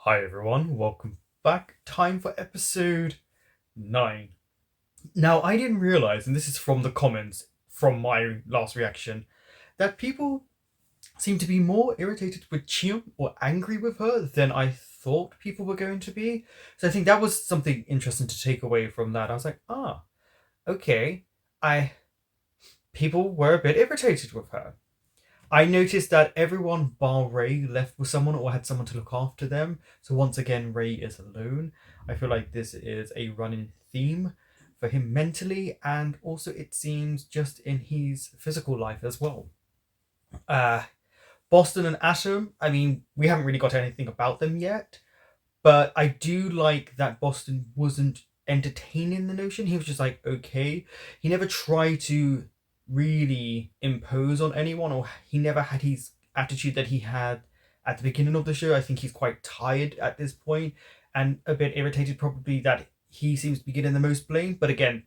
Hi everyone, welcome back. Time for episode 9. Now, I didn't realize, and this is from the comments from my last reaction, that people seem to be more irritated with Chiam or angry with her than I thought people were going to be. So I think that was something interesting to take away from that. I was like, okay. People were a bit irritated with her. I noticed that everyone bar Ray left with someone or had someone to look after them. So once again, Ray is alone. I feel like this is a running theme for him mentally, and also it seems just in his physical life as well. Boston and Atom, I mean, we haven't really got anything about them yet, but I do like that Boston wasn't entertaining the notion. He was just like, okay. He never tried to really impose on anyone, or he never had his attitude that he had at the beginning of the show. I think he's quite tired at this point and a bit irritated, probably, that he seems to be getting the most blame. But again,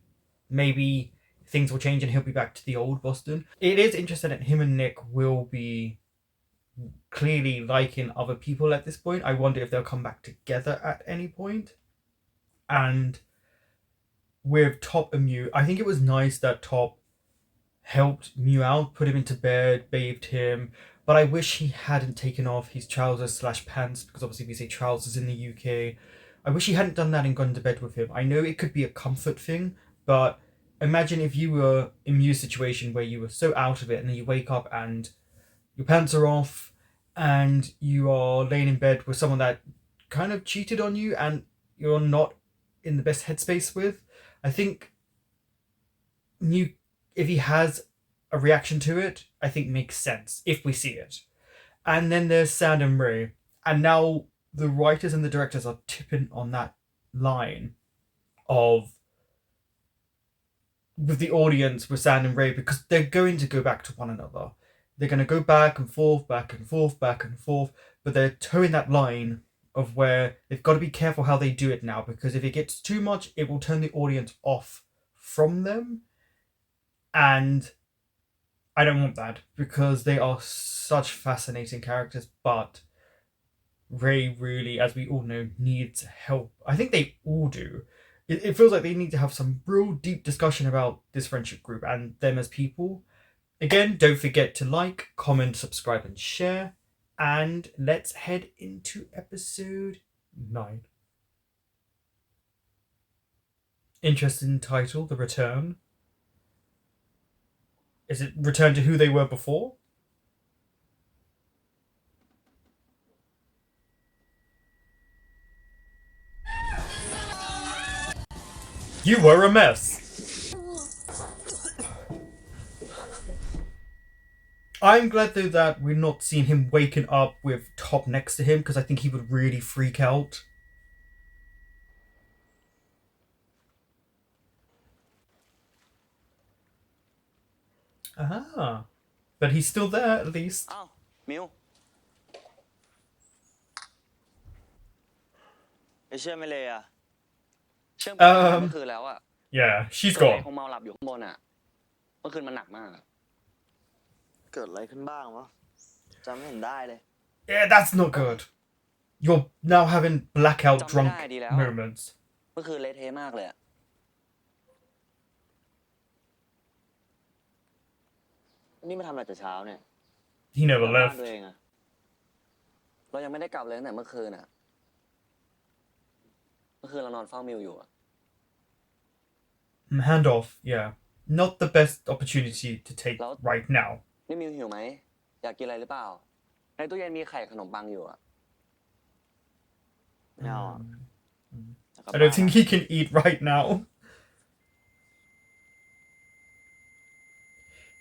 maybe things will change and he'll be back to the old Boston. It is interesting that him and Nick will be clearly liking other people at this point. I wonder if they'll come back together at any point. And with Top and Mew, I think it was nice that Top helped Mew out, put him into bed, bathed him. But I wish he hadn't taken off his trousers / pants, because obviously we say trousers in the UK. I wish he hadn't done that and gone to bed with him. I know it could be a comfort thing, but imagine if you were in Mew's situation where you were so out of it and then you wake up and your pants are off and you are laying in bed with someone that kind of cheated on you and you're not in the best headspace with. I think Mew, if he has a reaction to it, I think makes sense if we see it. And then there's Sand and Ray. And now the writers and the directors are tipping on that line of with the audience with Sand and Ray, because they're going to go back to one another. They're going to go back and forth, back and forth, back and forth, but they're towing that line of where they've got to be careful how they do it now, because if it gets too much, it will turn the audience off from them. And I don't want that, because they are such fascinating characters, but Ray really, as we all know, needs help. I think they all do. It feels like they need to have some real deep discussion about this friendship group and them as people. Again, don't forget to like, comment, subscribe, and share. And let's head into episode 9. Interesting title, The Return. Is it return to who they were before? You were a mess. I'm glad though that we're not seeing him waking up with Top next to him, because I think he would really freak out. But he's still there at least. อ้าวมิวไปเชื่อไม่เลยอะเชื่อมไปตั้งแต่เมื่อคืนแล้วอะ Yeah, she's เลย gone. คงเมาหลับอยู่ข้างบนอะเมื่อคืนมันหนักมากอะ เกิดอะไรขึ้นบ้างวะจำไม่เห็นได้เลย Yeah, that's not good. You're now having blackout จำไม่ drunk ได้ดีแล้ว moments. เมื่อคืนเละเทะมากเลยอะนี่มาทำอะไรแต่เช้าเนี่ย He never กลับบ้าน left. ตัวเองอะเรายังไม่ได้กลับเลยตั้งแต่เมื่อคืนอะเมื่อคืนเรานอนเฝ้ามิวอยู่อะ Hand off, yeah. Not the best opportunity to take right now. นี่มิวหิวไหมอยากกินอะไรหรือเปล่าในตู้เย็นมีไข่ขนมปังอยู่อะ ไม่เอาอะ จะกลับ I บ้าน don't think he can eat right now.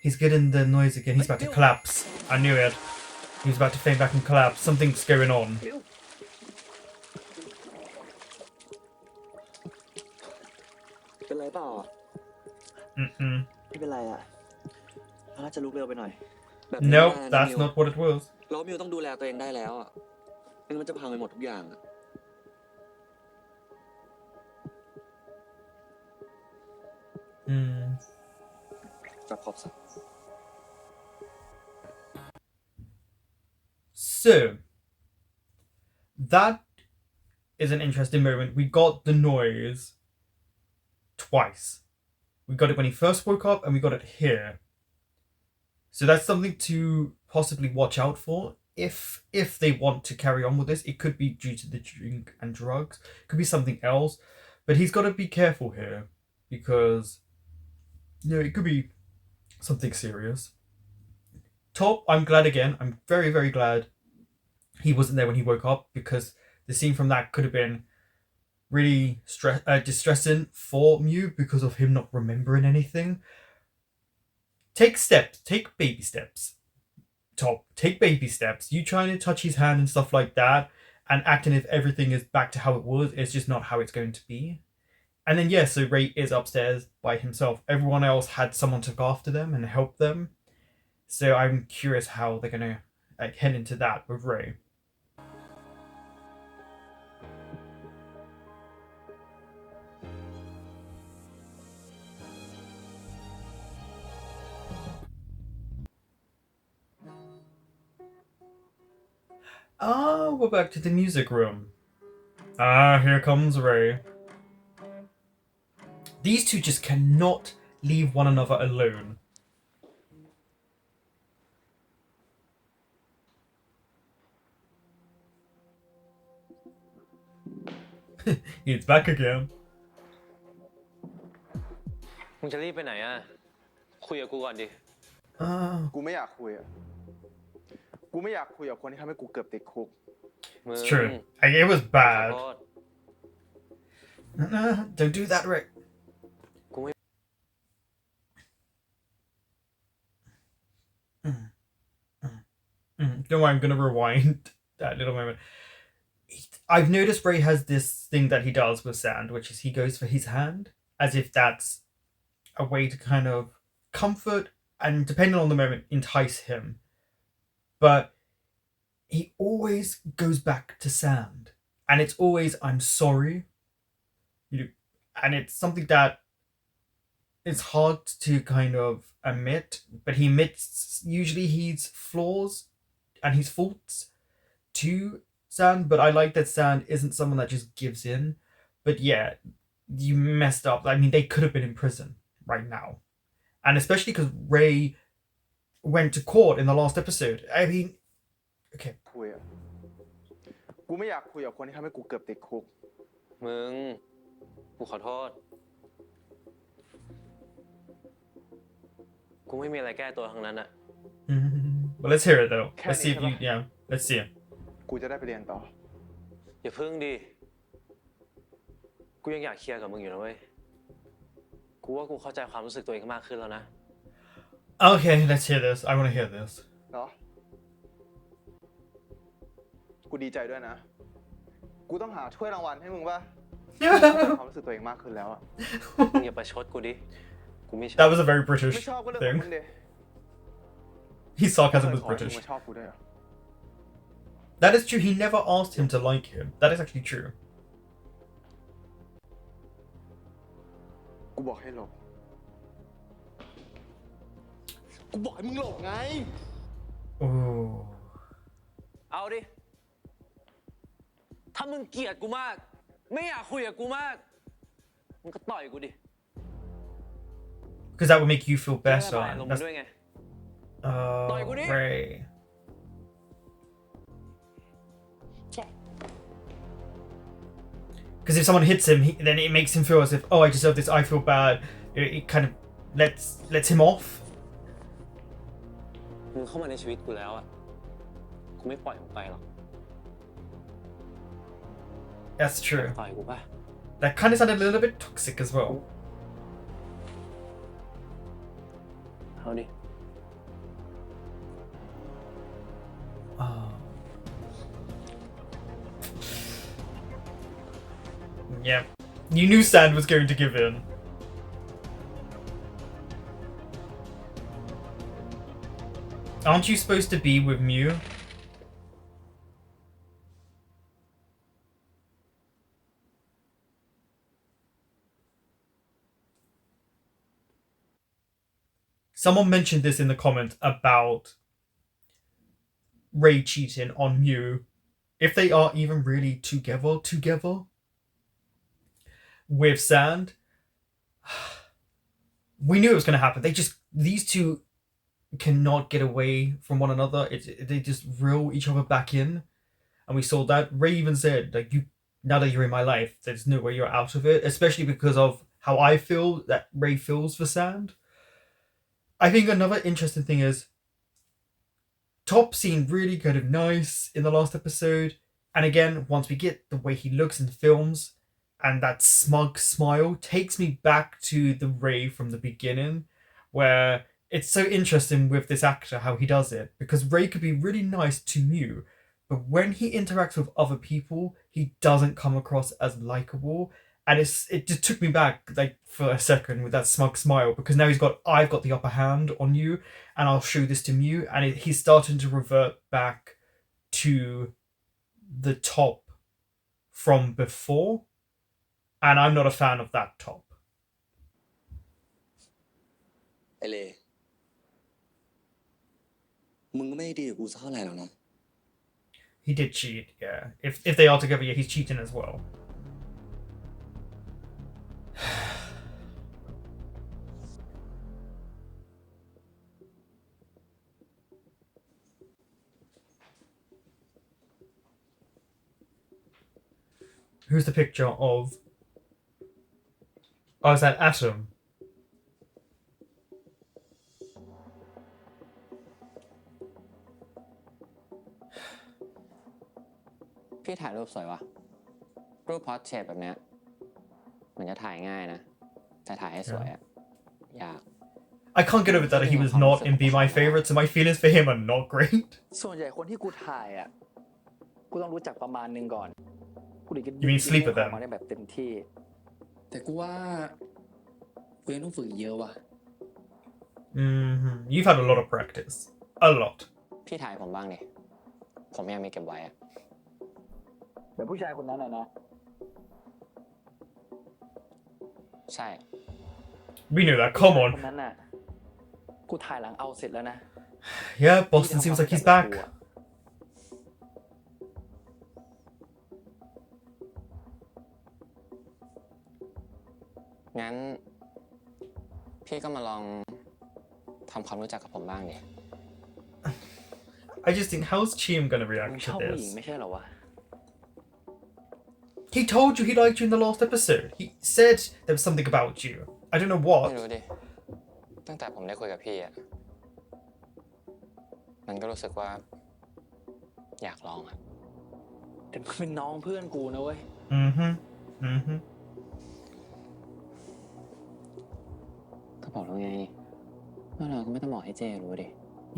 He's getting the noise again. He's about to collapse. I knew it. He was about to faint back and collapse. Something's going on. เป็นไรเปล่าอะ Mm-mm. ไม่เป็นไรอะเราน่าจะลุกเร็วไปหน่อย แบบนี้ Nope, ไม่ได้นะ that's มิว not what it was. เรามิวต้องดูแลตัวเองได้แล้วอ่ะไม่งั้นมันจะพังไปหมดทุกอย่างอ่ะ จับขอบสระ So, that is an interesting moment. We got the noise twice. We got it when he first woke up, and we got it here. So that's something to possibly watch out for. If they want to carry on with this, it could be due to the drink and drugs. It could be something else. But he's got to be careful here, because it could be something serious. Top, I'm glad again. I'm very, very glad he wasn't there when he woke up, because the scene from that could have been really distressing for Mew because of him not remembering anything. Take steps. Take baby steps. Top, take baby steps. You trying to touch his hand and stuff like that and acting if everything is back to how it was, it's just not how it's going to be. And then, yeah, so Ray is upstairs by himself. Everyone else had someone to look after them and help them. So I'm curious how they're going to head into that with Ray. Ah, we're back to the music room. Ah, here comes Ray. These two just cannot leave one another alone. It's back again. มึงจะรีบไปไหนอ่ะคุยกับกูก่อนดิ กูไม่อยากคุยอ่ะกูไม่อยากคุยกับคนที่ทำให้กูเกือบติดคุก It's true. It was bad. Don't do that, Rick. Don't worry, I'm gonna rewind that little moment. I've noticed Ray has this thing that he does with Sand, which is he goes for his hand, as if that's a way to kind of comfort and, depending on the moment, entice him. But he always goes back to Sand, and it's always, I'm sorry. And it's something that it's hard to kind of admit, but he admits usually his flaws and his faults to Sand. But I like that Sand isn't someone that just gives in. But yeah, you messed up. I mean, they could have been in prison right now. And especially because Ray went to court in the last episode. I mean, okay. กูไม่อยากคุยกับคนที่ทำให้กูเกือบติดคุก มึง กูขอโทษ กูไม่มีอะไรแก้ตัวทั้งนั้นอะ But let's hear it though. Let's see if you, yeah, let's see it. กูจะได้ไปเรียนต่อ อย่าพึ่งดิ กูยังอยากเคลียร์กับมึงอยู่นะเว้ย กูว่ากูเข้าใจความรู้สึกตัวเองมากขึ้นแล้วนะ Okay, let's hear this. I want to hear this. เนาะกูดีใจด้วยนะ กูต้องหาถ้วยรางวัลให้มึงป่ะ ความรู้สึกตัวเองมากขึ้นแล้วอะ มึงอย่าประชดกูดิ กูไม่ชอบ That was a very British ไม่ชอบก็เรื่องของมึง thing. เด His sarcasm was ขอให้มึง British. มาชอบกูด้วยเหรอ That is true. He never asked him to like him. That is actually true. กูบอกให้หลบ กูบอกให้มึงหลบไง Oh. เอาดิ ถ้ามึงเกลียดกูมาก ไม่อยากคุยกับกูมาก มึงก็ต่อยกูดิ Because that would make you feel แก้ better. ระบายอารมณ์ด้วยไง Ray. Because if someone hits him, then it makes him feel as if, oh, I deserve this. I feel bad. It kind of lets him off. มึงเข้ามาในชีวิตกูแล้วอะกูไม่ปล่อยมึงไปหรอก That's true. ต่อยกูป่ะ That kind of sounded a little bit toxic as well. เอาดิ Oh. Yeah. You knew Sand was going to give in. Aren't you supposed to be with Mew? Someone mentioned this in the comments about Ray cheating on Mew if they are even really together with Sand, we knew it was going to happen. These two cannot get away from one another. They just reel each other back in, and we saw that. Ray even said, like, now that you're in my life, there's no way you're out of it, especially because of how I feel that Ray feels for Sand. I think another interesting thing is Top seemed really kind of nice in the last episode, and again, once we get the way he looks in films and that smug smile takes me back to the Ray from the beginning, where it's so interesting with this actor how he does it, because Ray could be really nice to you, but when he interacts with other people, he doesn't come across as likable. And it just took me back, like, for a second with that smug smile, because now I've got the upper hand on you, and I'll show this to you, and he's starting to revert back to the Top from before, and I'm not a fan of that Top. ไอเลมึงก็ไม่ได้ดีกับกูสักเท่าไหร่หรอกนะ He did cheat, yeah. If they are together, yeah, he's cheating as well. Who's the picture of? Oh, is that Atom? พี่ถ่ายรูปสวยวะรูปพอร์เทรตแบบเนี้ยมันจะถ่ายง่ายนะแต่ถ่ายให้สวยอะยาก I can't get over that he was not in Be My Favorite, so my feelings for him are not great. ส่วนใหญ่คนที่กูถ่ายอ่ะกูต้องรู้จักประมาณนึงก่อนกูถึงจะ You mean sleep with them? มาได้แบบเต็มที่ แต่กูว่ากูยังต้องฝึกอีกเยอะว่ะ You've had a lot of practice. A lot. พี่ถ่ายผมบ้างดิผมยังไม่เก็บไว้อะ แบบผู้ชายคนนั้นอะนะ ใช่ We knew that. Come ค on. นนั้นน่ะกูถ่ายหลังเอาเสร็จแล้วนะ Yeah, Boston seems like he's back. งั้นพี่ก็มาลองทำความรู้จักกับผมบ้างดิ I just think, how's Chiem gonna มึง react ช to อบผู้หญิง this? ไม่ใช่เหรอวะ He told you he liked you in the last episode. He said there was something about you. I don't know ไม่รู้ what. ดิตั้งแต่ผมได้คุยกับพี่อะมันก็รู้สึกว่าอยากลองอะ แต่มึงเป็นน้องเพื่อนกูนะเว้ย ก็บอกแล้วไงว่าเราก็ไม่ต้องบอกให้เจรู้ดิ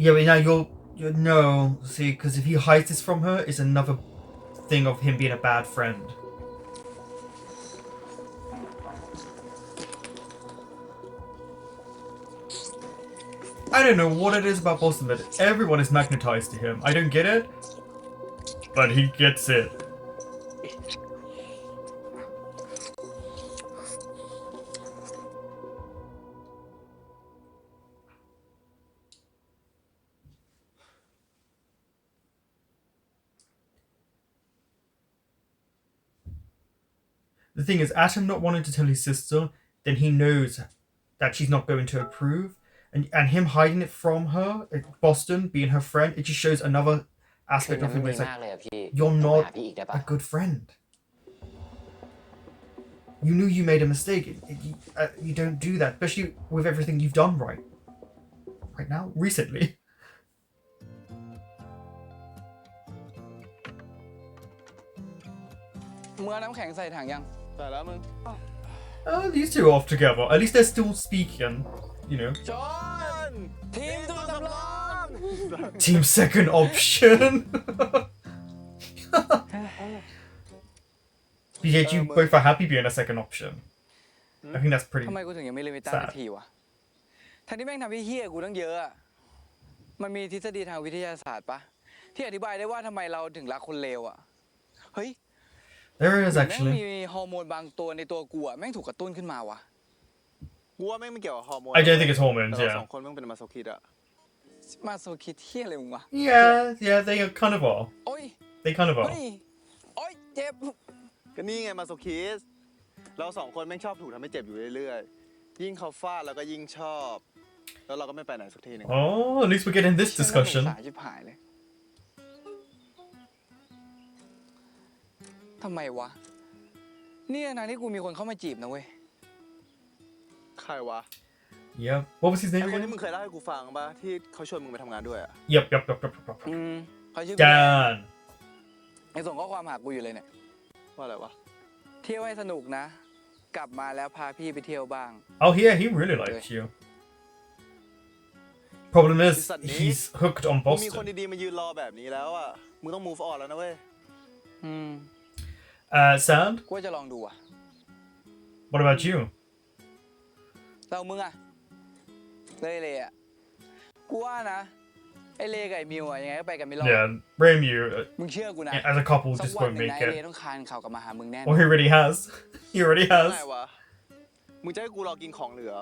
Yeah, but now you're no. See, because if he hides this from her, it's another thing of him being a bad friend. I don't know what it is about Boston, but everyone is magnetized to him. I don't get it, but he gets it. The thing is, Atom not wanting to tell his sister, then he knows that she's not going to approve. And him hiding it from her, Boston being her friend, it just shows another คือ aspect มั of น him ไม่ where ดี it's มาก like, เลยอะพี่ you're ต้อง not หาพี่อีกได้ปะ a good friend. You knew you made a mistake. You don't do that, especially with everything you've done right now, recently. มึงเอาน้ำแข็งใส่ถังยัง แต่แล้วมึง Oh, these two are off together. At least they're still speaking, you know. จอน ทีมตัวสำรอง Team second option. BJ, you both are happy being a second option. I think that's pretty ทำไมกูถึงยังไม่เล่นวิต้าสักทีวะทั้งที่แม่งทำให้เฮี้ยกูตั้งเยอะอะมันมีทฤษฎีทางวิทยาศาสตร์ปะที่อธิบายได้ว่าทำไมเราถึงรักคนเลวอะเฮ้ย There is แม่ง actually. มีฮอร์โมนบางตัวในตัวกูอะแม่งถูกกระตุ้นขึ้นมาวะ กูว่าแม่งไม่เกี่ยวกับฮอร์โมน I don't think it's hormones, แต่เรา yeah. สองคนแม่งเป็นมาโซคิดอะ มาโซคิดเฮี้ยอะไรมึงวะ Yeah, they kind of are. โอ้ย They kind of เฮ้ are. ย โอ๊ย เจ็บ ก็นี่ไงมาโซคิสเราสองคนแม่งชอบถูกทำให้เจ็บอยู่เรื่อยๆ ยิ่งเขาฟาดเราก็ยิ่งชอบ แล้วเราก็ไม่ไปไหนสักทีหนึง Oh, at least we're getting this เชื่อ discussion. น่าสงสารชิบหายเลย ทำไมวะ เนี่ยนะที่กูมีคนเข้ามาจีบนะเว้ย ใครวะ Yeah. What was his ไอ name คนที่ again? มึงเคยเล่าให้กูฟังป่ะที่เขาชวนมึงไปทำงานด้วยอะ Yep. เขาชื่อ Dan. ไอส่งข้อความหากูอยู่เลยเนี่ย ว่าอะไรวะ เที่ยวให้สนุกนะ กลับมาแล้วพาพี่ไปเที่ยวบ้าง Oh yeah, he really likes you. Problem is, he's hooked on มึงมีคน Boston. ดีๆมายืนรอแบบนี้แล้วอะมึงต้อง move on แล้วนะเว้ย อืม Sand. กูว่าจะลองดูอ่ะ What about you? เรามึงอ่ะเลยอ่ะ กูว่านะ ไอเลกับไอมิวอ่ะยังไงก็ไปกันไม่รอด Yeah, Ray and you, มึงเชื่อกูนะ as a couple, สัก just วัน won't หนึ่ง make นะไอเล it. ต้องคานเข่ากลับมาหามึงแน่น Or he already has. He already ไง has. วะ มึงจะให้กูรอกินของเหลือ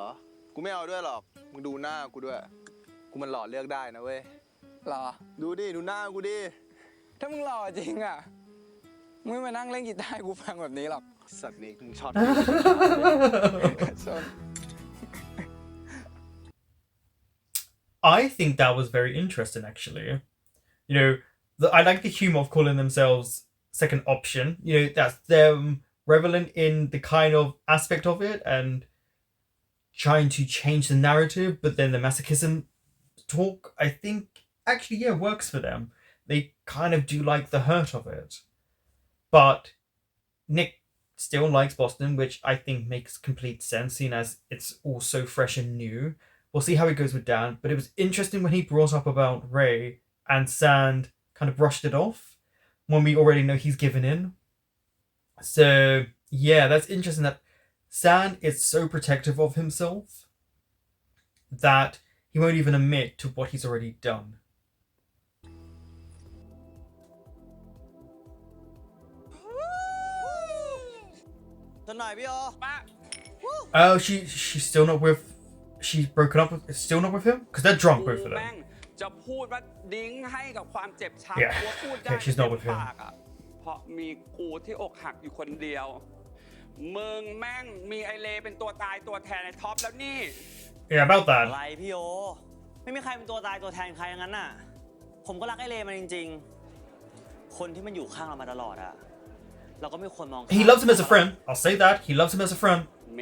กูไม่เอาด้วยหรอก มึงดูหน้ากูด้วย กูมันหล่อเลือกได้นะเว้ย หรอ ดูหน้ากูดิ ถ้ามึงหล่อจริงอ่ะ มึงไม่มานั่งเล่นกีตาร์ให้กูฟังแบบนี้หรอก สัตว์นี่มึงช็อต I think that was very interesting, actually. You know, I like the humor of calling themselves second option. You know, that's them reveling in the kind of aspect of it and trying to change the narrative, but then the masochism talk, I think, actually, yeah, works for them. They kind of do like the hurt of it. But Nick still likes Boston, which I think makes complete sense, seeing as it's all so fresh and new. We'll see how it goes with Dan, but it was interesting when he brought up about Ray and Sand kind of brushed it off when we already know he's given in. So, yeah, that's interesting that Sand is so protective of himself that he won't even admit to what he's already done. Oh, she's still not with. She's broken up with. Still not with him because they're drunk, both of แม่ง them. จะพูดว่าดิ้งให้กับความเจ็บช้ Yeah. ำกูพูดได้ Okay, she's not with him. ปากอ่ะเพราะมีกูที่อกหักอยู่คนเดียว มึงแม่งมีไอเลเป็นตัวตายตัวแทนในท็อปแล้วนี่ Yeah, about อะ that. ไรพี่โอ ไม่มีใครเป็นตัวตายตัวแทนใครอย่างนั้นน่ะ ผมก็รักไอ้เลมันจริงๆ คนที่มันอยู่ข้างเรามาตลอดอะเราก็ไม่ควรมอง He loves him as a friend. I'll say that. He loves him as a friend. เม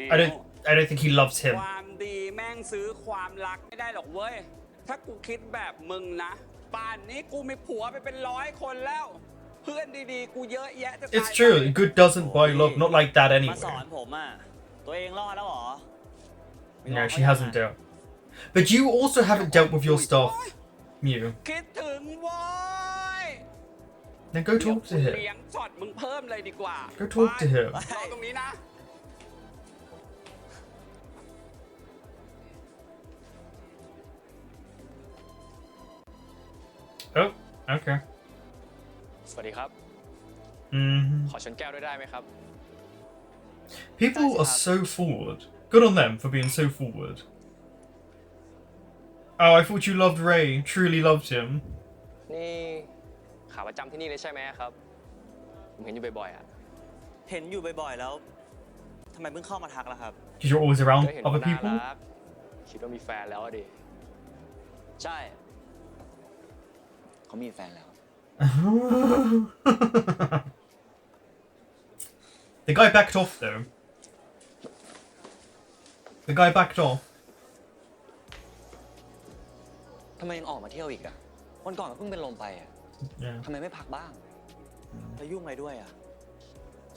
I don't think he loves him. ความดีแม่งซื้อความรักไม่ได้หรอกเว้ย ถ้ากูคิดแบบมึงนะป่านนี้กูมีผัวไปเป็น100 คนแล้ว เพื่อนดีๆ กูเยอะแยะจะตาย It's true. Good doesn't buy love. Not like that มาสอน anyway. ผมอะตัวเองรอดแล้วเหรอ No, she hasn't dealt. But you also haven't dealt with your stuff, Mew. คิดถึงโว้ย Then go เดี๋ยว talk กู to him. เลี้ยงช็อตมึงเพิ่มเลยดีกว่า Go talk to ไป him. รอตรงนี้นะ Oh, okay. สวัสดีครับ hmm ขอชนแก้วด้วยได้ไหมครับ People are so forward. Good on them for being so forward. Oh, I thought you loved Ray. Truly loved him. นี่ขาประจำที่นี่เลยใช่ไหมครับ ผมเห็นอยู่บ่อยๆอ่ะ เห็นอยู่บ่อยๆแล้วทำไมเพิ่งเข้ามาทักล่ะครับ Because you're always around ก็เห็น other ว่าน่า people. รักคิดว่ามีแฟนแล้วอะดิ ใช่ เขามีแฟนแล้ว The guy backed off though. The guy backed off. ทำไมยังออกมาเที่ยวอีกอะวันก่อนก็เพิ่งเป็นลมไปอะ Yeah. ทำไมไม่พักบ้างแล้วยุ่งอะไรด้วยอะ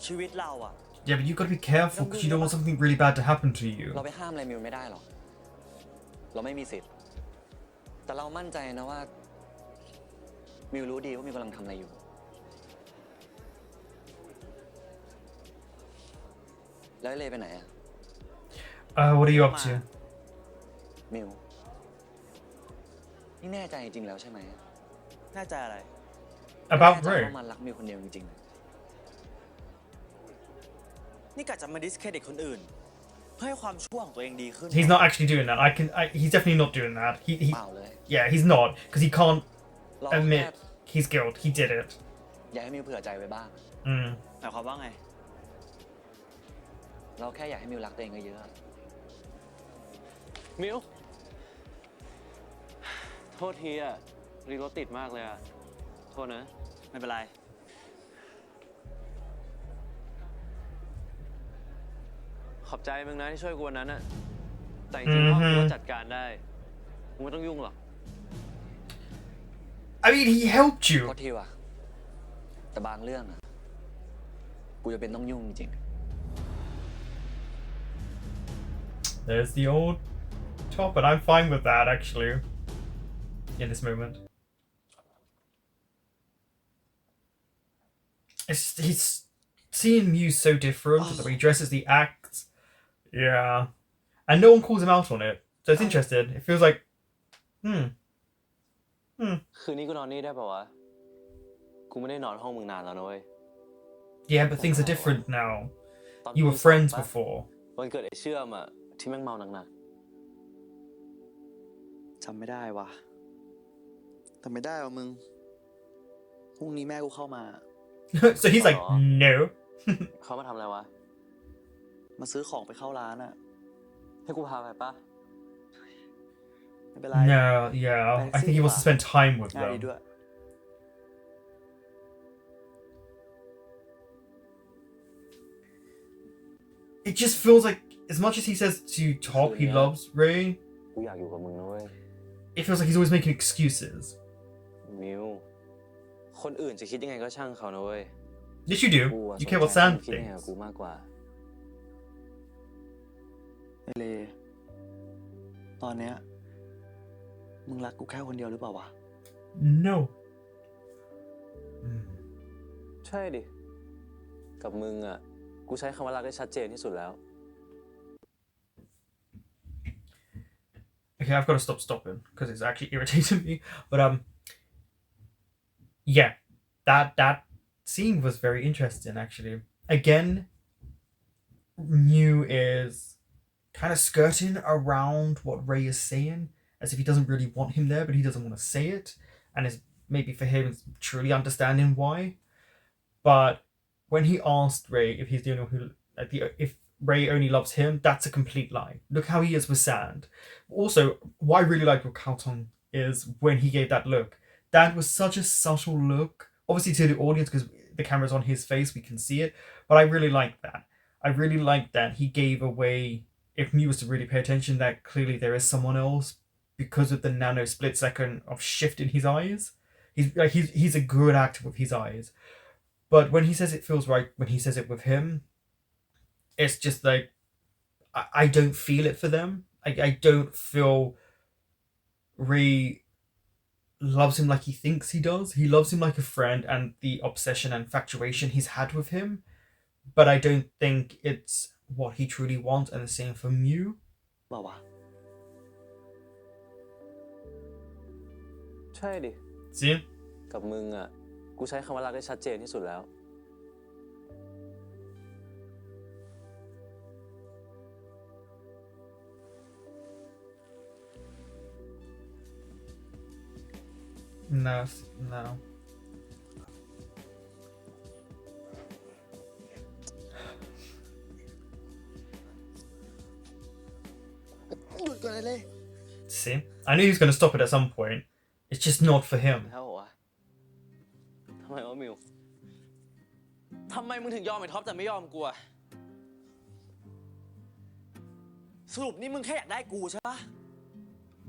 ชีวิตเราอะ Yeah, but you gotta be careful because you don't want something really bad to happen to you. เราไปห้ามอะไรมิวไม่ได้หรอก เราไม่มีสิทธิ์ แต่เรามั่นใจนะว่า มิวรู้ดีว่ามิวกำลังทำอะไรอยู่ แล้วไอ้เลไปไหนอะ What are you up to? มิว นี่แน่ใจจริงๆแล้วใช่ไหม แน่ใจอะไร About แน่ใจ Ray? ว่ามันรักมิวคนเดียวจริงๆ นี่กะจะมาดิสเครดิตคนอื่น เพื่อให้ความชั่วของตัวเองดีขึ้น He's not actually doing that. He's definitely not doing that. He เปล่าเลย yeah, he's not because he can't เรา admit his guilt. He did it. อยากให้มิวเผื่อใจไว้บ้าง Mm. หมายความว่าไง เราแค่อยากให้มิวรักตัวเองเยอะ มิว โทษทีอ่ะรีรถติดมากเลยอ่ะ โทษนะ ไม่เป็นไร ขอบใจมึงนะที่ช่วยกูวันนั้นอ่ะ แต่จริงๆพ่อกูก็จัดการได้มึงไม่ต้องยุ่งหรอก I mean, he helped ๆ you. โทษทีว่ะ แต่บางเรื่องอะกูจะเป็นต้องยุ่งจริง There's the old top, and I'm fine with that actually. In this moment, he's seeing Mew so different. The way he dresses, the acts, yeah, and no one calls him out on it. So it's interesting. It feels like, คืนนี้กูนอนนี่ได้ป่าวะ กูไม่ได้นอนห้องมึงนานแล้วนะเว้ย yeah, but things are different now. ตอน You were ปี friends 2ปะ before. วันเกิดไอ้เชื่อมอ่ะ ที่แม่งเมาหนัก จำไม่ได้ว่ะจำไม่ได้ว่ะมึง พรุ่งนี้แม่กูเข้ามา So he's like, no. ๆเขามาทำอะไรวะ มาซื้อของไปเข้าร้านอะ ให้กูพาไปปะ ไม่เป็นไร No, yeah. I think he wants to spend time with ง่ายดี them. ด้วย It just feels like, as much as he says to Top he loves Ray, กูอยากอยู่กับมึงนะเว้ย it feels like he's always making excuses. มิว คนอื่นจะคิดยังไงก็ช่างเขานะเว้ย Yes, you do. กูอะ You สน care ใจ what Sam คิดยังไงกับ thinks. กูมากกว่า ไอเล ตอนเนี้ยมึงรักกูแค่คนเดียวหรือเปล่าวะ No. ใช่ดิ กับมึงอ่ะ กูใช้คำว่ารักได้ชัดเจนที่สุดแล้ว Okay, I've got to stop stopping because it's actually irritating me. But yeah, that scene was very interesting actually. Again, Mew is kind of skirting around what Ray is saying, as if he doesn't really want him there, but he doesn't want to say it, and is maybe for him it's truly understanding why. But when he asked Ray if he's the only one who, if Ray only loves him, that's a complete lie. Look how he is with Sand. Also, what I really like with Kaotong is when he gave that look. That was such a subtle look. Obviously to the audience, because the camera's on his face, we can see it. But I really like that. I really like that he gave away, if Mew was to really pay attention, that clearly there is someone else because of the nano split second of shift in his eyes. He's a good actor with his eyes. But when he says it feels right, when he says it with him, it's just like, I don't feel it for them. I don't feel Ray loves him like he thinks he does. He loves him like a friend and the obsession and infatuation he's had with him. But I don't think it's what he truly wants, and the same for Mew. เปล่าวะ ใช่ดิ See? กับมึงอ่ะ กูใช้คำว่ารักได้ชัดเจนที่สุดแล้ว No. หยุดก่อนเลย See? I knew he was going to stop it at some point. It's just not for him. แล้ววะทำไมวะมิว ทำไมมึงถึงยอมไอ้ท็อปแต่ไม่ยอมกูอะ สรุปนี่มึงแค่อยากได้กูใช่ปะ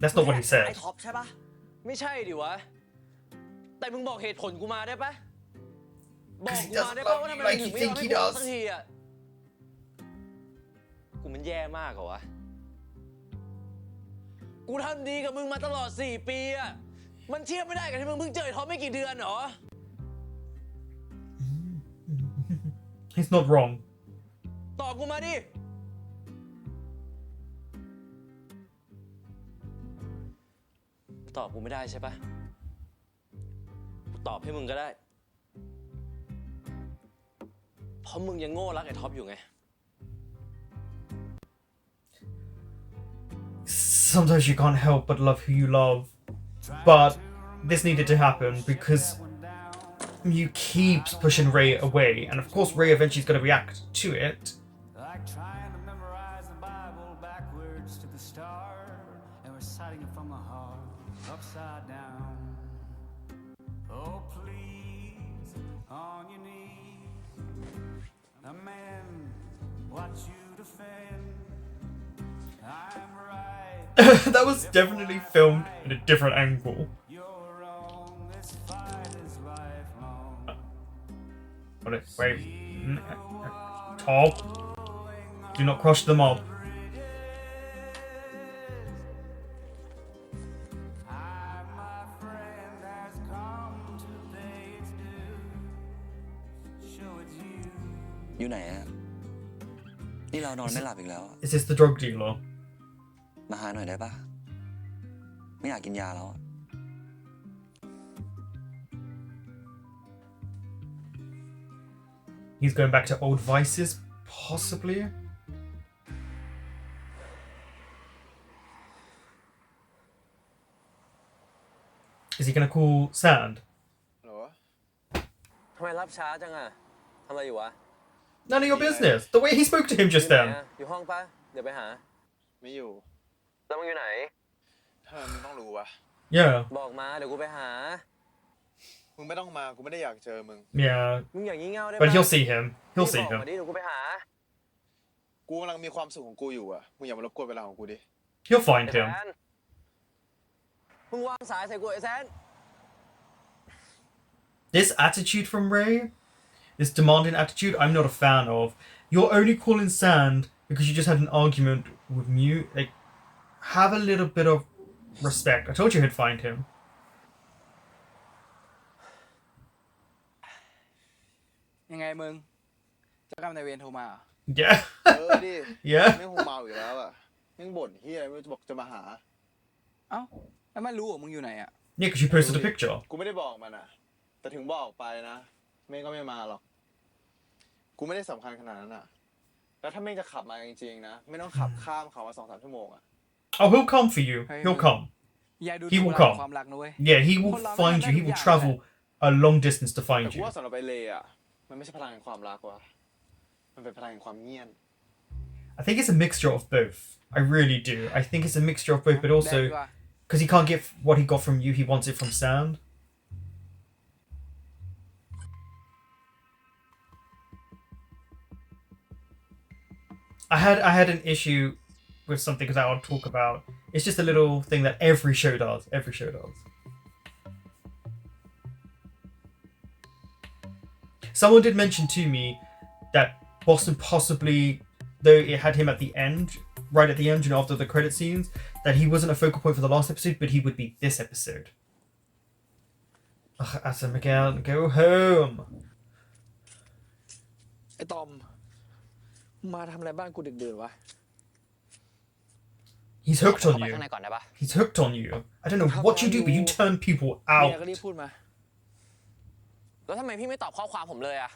That's not what he ไอ้ said. ท็อปใช่ปะ ไม่ใช่ดิวะ แต่มึงบอกเหตุผลกูมาได้ปะ บอกกูมาได้ปะว่าทำไมมึงถึงไม่ยอมให้กูรักสักทีอะกูมันแย่มากเหรอวะ กูทำดีกับมึงมาตลอด4 ปีอะมันเทียบไม่ได้กับที่มึงเพิ่งเจอไอ้ท็อปไม่กี่เดือนเหรอ He's not wrong. ตอบกูมาดิ ตอบกูไม่ได้ใช่ปะกูตอบให้มึงก็ได้ เพราะมึงยังโง่รักไอ้ท็อปอยู่ไง Sometimes you can't help but love who you love. But this needed to happen because Mew keeps pushing Ray away, and of course Ray eventually is going to react to it. Like trying to memorize the Bible backwards to the start and reciting it from the heart upside down. Oh, please, on your knees, a man watch you defend. I'm right. That was definitely filmed in a different angle. You're wrong. This fight is lifelong. Got it. Wait. Tall. Do not crush the mob. My friend has come to pay its dues. Show it's you. อยู่ไหนอะนี่เรานอนไม่หลับอีกแล้วอะ Is this the drug dealer? มาหาหน่อยได้ปะไม่อยากกินยาแล้วอะ He's going back to old vices, possibly. Is he gonna call Sand? เหรอ ทำไมรับช้าจังอะทำอะไรอยู่วะ None of your business. The way he spoke to him just อยู่ไหน then. อะอยู่ห้องปะเดี๋ยวไปหา ไม่อยู่ แล้วมึงอยู่ไหน ทำไมมึงต้องรู้วะ Yeah. บอกมาเดี๋ยวกูไปหา มึงไม่ต้องมา กูไม่ได้อยากเจอมึง Yeah. มึงอย่างงี้เง่าได้ But ปะ he'll see him. He'll รี see บบอก him. มาดิเดี๋ยวกูไปหา กูกำลังมีความสุขของกูอยู่อะมึงอย่ามารบกวนเวลาของกูดิ He'll find ไอ้แซ him. นมึงวางสายใส่กูไอ้แซน This attitude from Ray, this demanding attitude, I'm not a fan of. You're only calling Sand because you just had an argument with Mew. Like, have a little bit of respect. I told you he'd find him. ยังไงมึงเจ้ากรรมนายเวรโทรมาเหรอ Yeah. ดิ Yeah. ไม่หูเมาอยู่แล้วอะยังบ่นเฮียไม่บอกจะมาหา เอ้าแล้วมันรู้เหรอมึงอยู่ไหนอะ Yeah, because you posted a picture. กูไม่ได้บอกมันอะแต่ถึงบอกไปนะเมงก็ไม่มาหรอก กูไม่ได้สำคัญขนาดนั้นอะแล้วถ้าเมงจะขับมาจริงๆนะ ไม่ต้องขับข้ามเขามา2-3 ชั่วโมงอะ Oh, he'll come for you. He'll come. อย่าดู He ถูก will หลัก come. ความรักนะเว้ย Yeah, he will find you. He will travel a long distance to แต่ find กู you. ว่าสำหรับไอเลอะมันไม่ใช่พลังแห่งความรักว่ะมันเป็นพลังแห่งความเงียบ I think it's a mixture of both. I really do. I think it's a mixture of both, but แดก also ดีกว่า because he can't get what he got from you, he wants it from Sand. I had an issue with something because I'll talk about. It's just a little thing that every show does. Every show does. Someone did mention to me that Boston possibly, though it had him at the end, right at the end, you know, after the credit scenes, that he wasn't a focal point for the last episode, but he would be this episode. Ugh, Asa Miguel, go home. ไอ้ตอมมาทำอะไรบ้านกูดึกดื่นวะ He's hooked เข้า on ไปข้าง you. ในก่อนได้ปะ He's hooked on you. I don't know what you do, but you turn people เมีย out. ก็รีบพูดมา แล้วทำไมพี่ไม่ตอบข้อความผมเลยอะ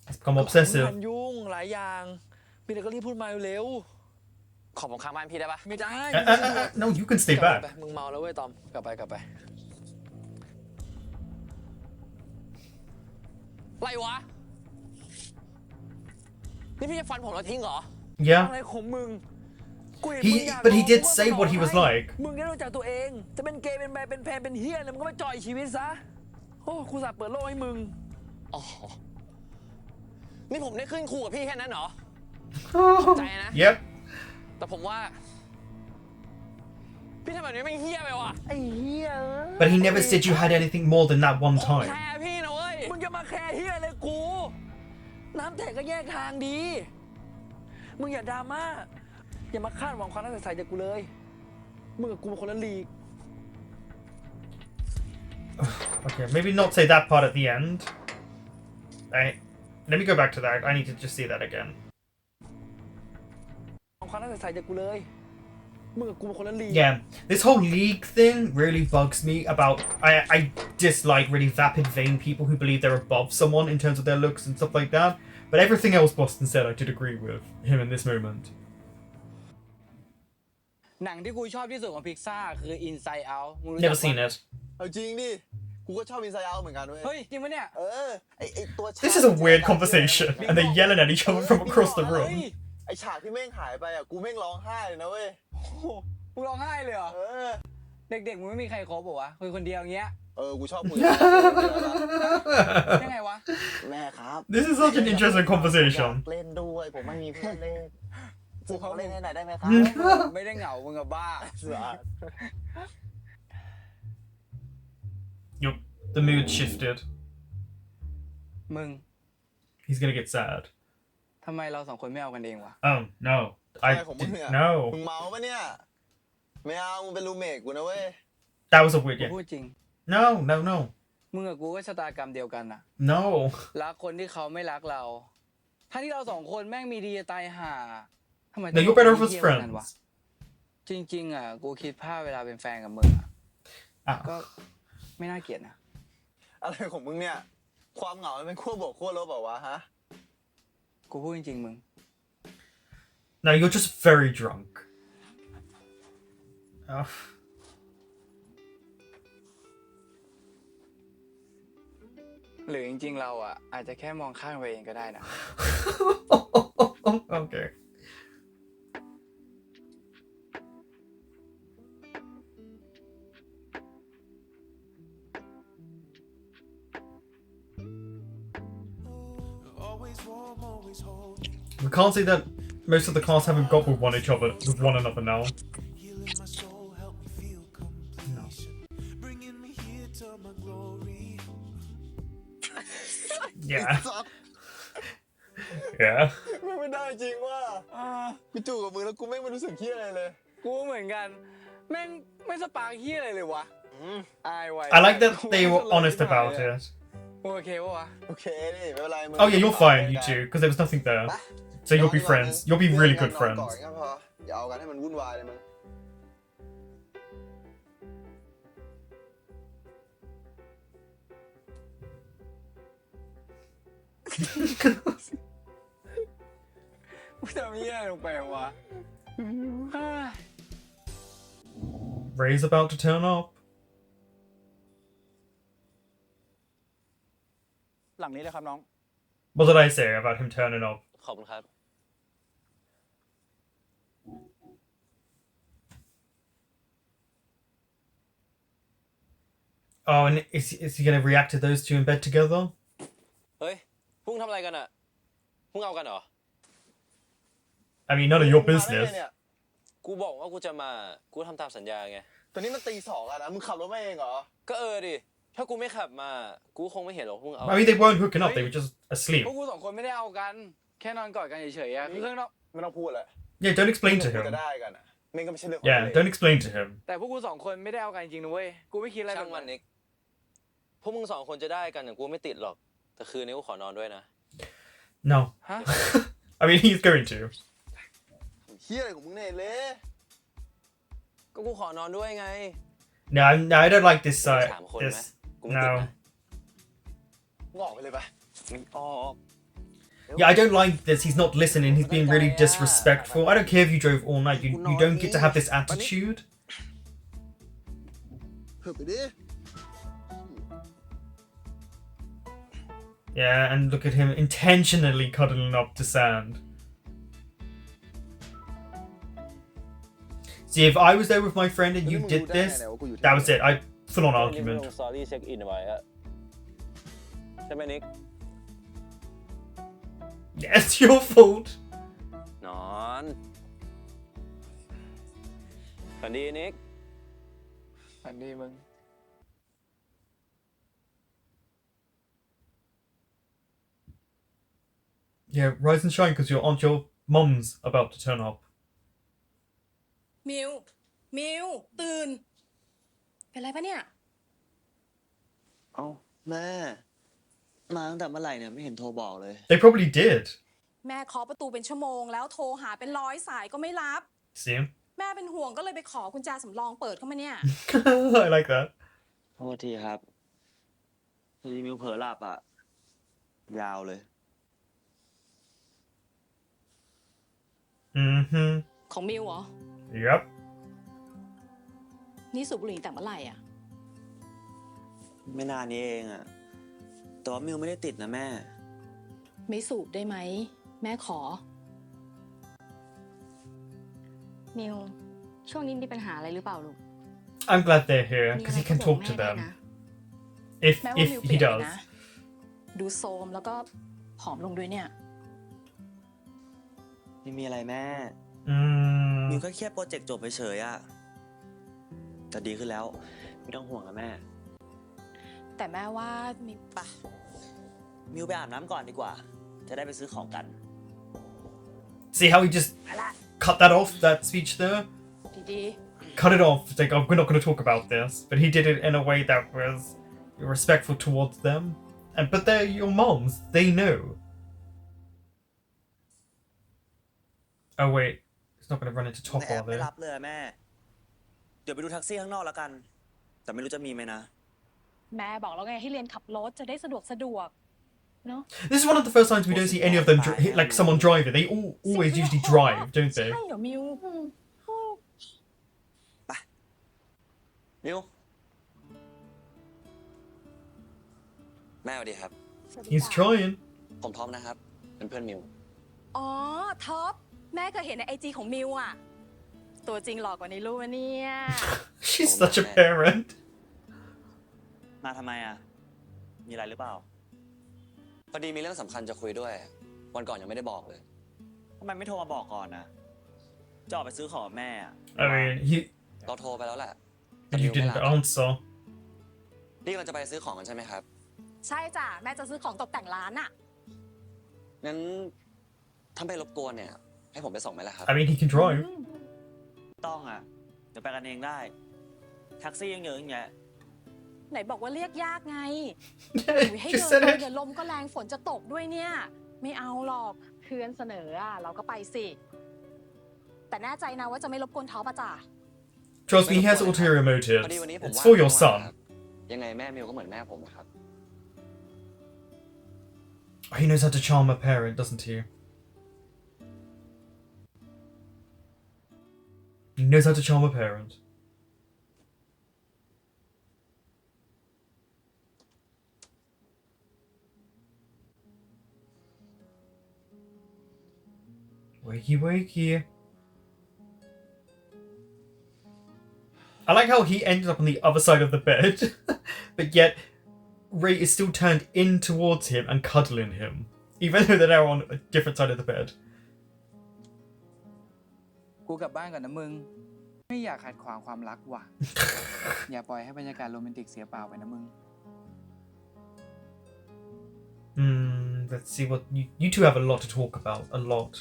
It's become งาน obsessive. ยุ่งหลายอย่างเมียก็รีบพูดมาเร็ว ขอผมค้างบ้านพี่ได้ปะ ไม่ได้ No, you can stay กลับไป back. มึงเมาแล้วเว้ยตอมกลับไป อะไรวะ นี่พี่จะฟันผมแล้วทิ้งเหรอ Yeah. อะไรของมึงกูเห็น He- มึงอยาก but he ลอง did กูก็ say ลอง what he was ให้ like. มึงก็รู้จักตัวเอง จะเป็นเกย์เป็นแบร์เป็นแพนเป็นเฮียอะไรมึงก็ไปจ่อยชีวิตซะโอ้กูสับเปิดโลกให้มึง อ๋อ นี่ผมได้ขึ้นครูกับพี่แค่นั้นเหรอ ใจนะ Yep. แต่ผมว่า พี่ทำแบบนี้ไม่เฮี้ยไปว่ะ ไอ้เฮีย But he never said you had anything more than that one ผม time. แคร์พี่นะเว้ย มึงจะมาแคร์เฮียอะไรกู น้ำแตกก็แยกทางดี มึงอย่าดราม่า อย่ามาคาดหวังความน่าใสจากกูเลย มึงกับกูเป็นคนละลีก Okay, maybe not say that part at the end. Let me go back to that. I need to just see that again. ความน่าใสจากกูเลย มึงกับกูเป็นคนละลีก Yeah, this whole league thing really bugs me about. I dislike really vapid, vain people who believe they're above someone in terms of their looks and stuff like that. But everything else Boston said, I did agree with him in this moment. หนังที่กูชอบที่สุดของพิกซ่าคือ Inside Out มึงรู้จัก Never ปะ seen it. เอาจริงดิ ก กูก็ชอบอินไซด์เอาท์เหมือนกันเว้ย เฮ้ย จริงปะเนี่ย ไอตัวฉาก This is a weird conversation, and they're yelling at each other from across the เฮ้ย room. ไอฉากที่แม่งหายไปอ่ะ กูแม่งร้องไห้เลยนะเว้ย โอ้โหมึงร้องไห้เลยเหรอ เด็กๆมึงไม่มีใครคบเหรอวะคุยคนเดียวอย่างเงี้ย กูชอบคุย ยังไงวะ แม่ครับ This is such an interesting อยาก conversation. เล่นด้วย ผมไม่มีเพื่อนเล่นกูขอเล่นให้หน่อยได้ไหมครับ ไม่ได้เหงามึงกับบ้า Yup, the mood shifted. มึง He's gonna get sad. ทำไมเราสองคนไม่เอากันเองวะ Oh no, อะไร I ของมึง didn't เนี่ย know. มึงเมาปะเนี่ย ไม่เอา มึงเป็นรูเมทกูนะเว้ย That was a weird. กู Yeah. พูดจริง No, no, no, มึงกับกูก็ชะตากรรมเดียวกันน่ะ no. รักคนที่เขาไม่รักเราทั้งที่เราสองคนแม่งมีดีจะตายห่าทำไม No, you're better off as เหี้ยแบบนั้นวะ friends. จริงๆอ่ะกูคิดภาพเวลาเป็นแฟนกับมึงอ่ะ ก็ Ah. ไม่น่าเกลียดนะ อะไรของมึงเนี่ย ความเหงามันเป็นขั้วบวกขั้วลบเปล่าวะฮะ กูพูดจริงๆมึง No, you're just very drunk. Oh. หรือจริงๆเราอ่ะอาจจะแค่มองข้ามไปเองก็ได้นะ Okay. We can't say that most of the cast haven't got with one another now. No. Yeah. Yeah. ไม่ได้จริงว่ากูจูบกับมึงแล้วกูแม่งไม่รู้สึกเหี้ยอะไรเลย กูเหมือนกัน แม่งไม่สปาร์คเฮียอะไรเลยวะอายไว้ I like that they were honest about it. โอเคปะวะ โอเคดิไม่เป็นไรมึง Oh yeah, you're fine, you two, because there was nothing there. So you'll be friends. You'll be really good นอน friends. ก่อนก็พออย่าเอากันให้มันวุ่นวายเลยมึง กูทำเฮียอะไรลงไปวะ Ray's about to turn up. หลังนี้เลยครับน้อง What did I say about him turning up? ขอบคุณครับ Oh, and is he gonna react to those two in bed together? เฮ้ยพวกมึงทำอะไรกันอะพวกมึงเอากันเหรอ I mean, none of your มึงมาได้ business. ไงเนี่ย กูบอกว่ากูจะมา กูทำตามสัญญาไง ตอนนี้มันตี 2อะนะ มึงขับรถมาเองเหรอ ก็ดิ ถ้ากูไม่ขับมา กูคงไม่เห็นหรอกพวกมึงเอา I mean, they weren't hooking up; they were just asleep. พวกกูสองคนไม่ได้เอากัน แค่นอนกอดกันเฉยๆอะคือข้างนอก ไม่ต้องพูดเลย Yeah, don't explain to กูจะ him. ได้กันอะไม่งั้นก็ไม่ใช่เรื่องของ Yeah, เลย don't explain to him. แต่พวกกูสองคนไม่ได้เอากันจริงๆนะเว้ย กูไม่คิดอะไร ช่าง แบบ มันนิก พวกมึงสองคนจะได้กันกูไม่ติดหรอก แต่คืนนี้กูขอนอนด้วยนะ No. ฮะ I mean, he's going to. เฮียอะไรของมึงเนี่ยเละ ก็กูขอนอนด้วยไง No, I don't like this. ถามคน This. ไหมกูไม่ติด No. นะ งอกไปเลยปะ ไม่ออก Yeah, I don't like this. He's not listening. He's being really disrespectful. I don't care if you drove all night. You don't get to have this attitude. เพิ่มไปดิ Yeah, and look at him intentionally cuddling up to sand. See, if I was there with my friend and you did this, that was it. Full on นี่มึงล argument. งสตอรี่เช็คอินไว้อะใช่ไหมนิก Yeah, it's your fault. นอนฝันดีนิก อันนี้มึง Yeah, rise and shine because your mum's about to turn up. มิว ตื่น เป็นไรปะเนี่ย เอ้าแม่ มาตั้งแต่เมื่อไหร่เนี่ยไม่เห็นโทรบอกเลย They probably did. แม่เคาะประตูเป็นชั่วโมงแล้วโทรหาเป็น100 สายก็ไม่รับ See him? แม่เป็นห่วงก็เลยไปขอกุญแจสำรองเปิดเข้ามาเนี่ย I like that. โทษทีครับพอดีมิวเผลอหลับอ่ะ ยาวเลย Mm-hmm. ของมิวเหรอ Yep. นี่สูบบุหรี่แต่เมื่อไหร่อ่ะ ไม่นานนี้เองอะแต่ว่ามิวไม่ได้ติดนะแม่ ไม่สูบได้ไหม แม่ขอ มิวช่วงนี้มีปัญหาอะไรหรือเปล่าลูก I'm glad they're here มี because อะไร he ก็ can บอก talk to แม่ได้ them นะ if แม่ว่า if มิวเป he ลี่ยนไป does. นะ ดูโซมแล้วก็ผอมลงด้วยเนี่ย ไม่มีอะไรแม่ มิว Mm, ก็แค่โปรเจกต์จบเฉยๆอะแต่ดีขึ้นแล้ว ไม่ต้องห่วงนะแม่ แต่แม่ว่ามี ไปมิวไปอาบน้ำก่อนดีกว่า จะได้ไปซื้อของกัน see how he just cut that off, that speech there? ดี Cut it off. It's like, oh, we're not going to talk about this. But he did it in a way that was respectful towards them. But they're your moms. They know. Oh, wait. It's not going to run into ใน top, แอป are ไม่ they? รับเลยอะแม่ เดี๋ยวไปดูแท็กซี่ข้างนอกแล้วกัน แต่ไม่รู้จะมีไหมนะ ๆ แม่บอกแล้วไงให้เรียนขับรถจะได้สะดวกเนาะ This is one of the first times we don't see any of them, like someone driving. They always usually drive, don't ใช่ they? เหรอมิว มิวแม่สวัสดีครับ He's trying. ผมท็อปนะครับ เป็นเพื่อนมิว อ๋อ ท็อป แม่เคยเห็นในไอจีของมิวอ่ะ ตัวจริงหล่อกว่าในรูปนะเนี่ย She's such a parent. มาทำไมอะมีอะไรหรือเปล่า พอดีมีเรื่องสำคัญจะคุยด้วย วันก่อนยังไม่ได้บอกเลย ทำไมไม่โทรมาบอกก่อนนะจะออกไปซื้อของกับแม่อะ I mean, he เราโทรไปแล้วแหละ but you didn't answer. นี่เราจะไปซื้อของกันใช่ไหมครับ ใช่จ้ะ แม่จะซื้อของตกแต่งร้านอ่ะ งั้นถ้าไม่รบกวนเนี่ย ให้ผมไปส่งไหมล่ะครับ I mean, he can drive. ต้องอะเดี๋ยวไปกันเองได้ แท็กซี่ยังเยอะอย่างเงี้ย ไหนบอกว่าเรียกยากไง Yeah, ให้ just เดิน said ไป it. เดี๋ยวลมก็แรงฝนจะตกด้วยเนี่ย ไม่เอาหรอกเพื่อนเสนออ่ะ เราก็ไปสิ แต่แน่ใจนะว่าจะไม่รบกวนท็อปอ่ะจ้ะ Trust me, he has ulterior พอดี motives. วันนี้ผม It's ว่าง for your ทั้งวัน son. ครับยังไงแม่มิวก็เหมือนแม่ผมนะครับ He knows how to charm a parent, doesn't he? He knows how to charm a parent. Wakey, wakey. I like how he ended up on the other side of the bed, but yet Ray is still turned in towards him and cuddling him, even though they're now on a different side of the bed. กูกลับบ้านก่อนนะมึง ไม่อยากขัดขวางความรักว่ะ อย่าปล่อยให้บรรยากาศโรแมนติกเสียเปล่าไปนะมึง Let's see what you two have a lot to talk about. A lot.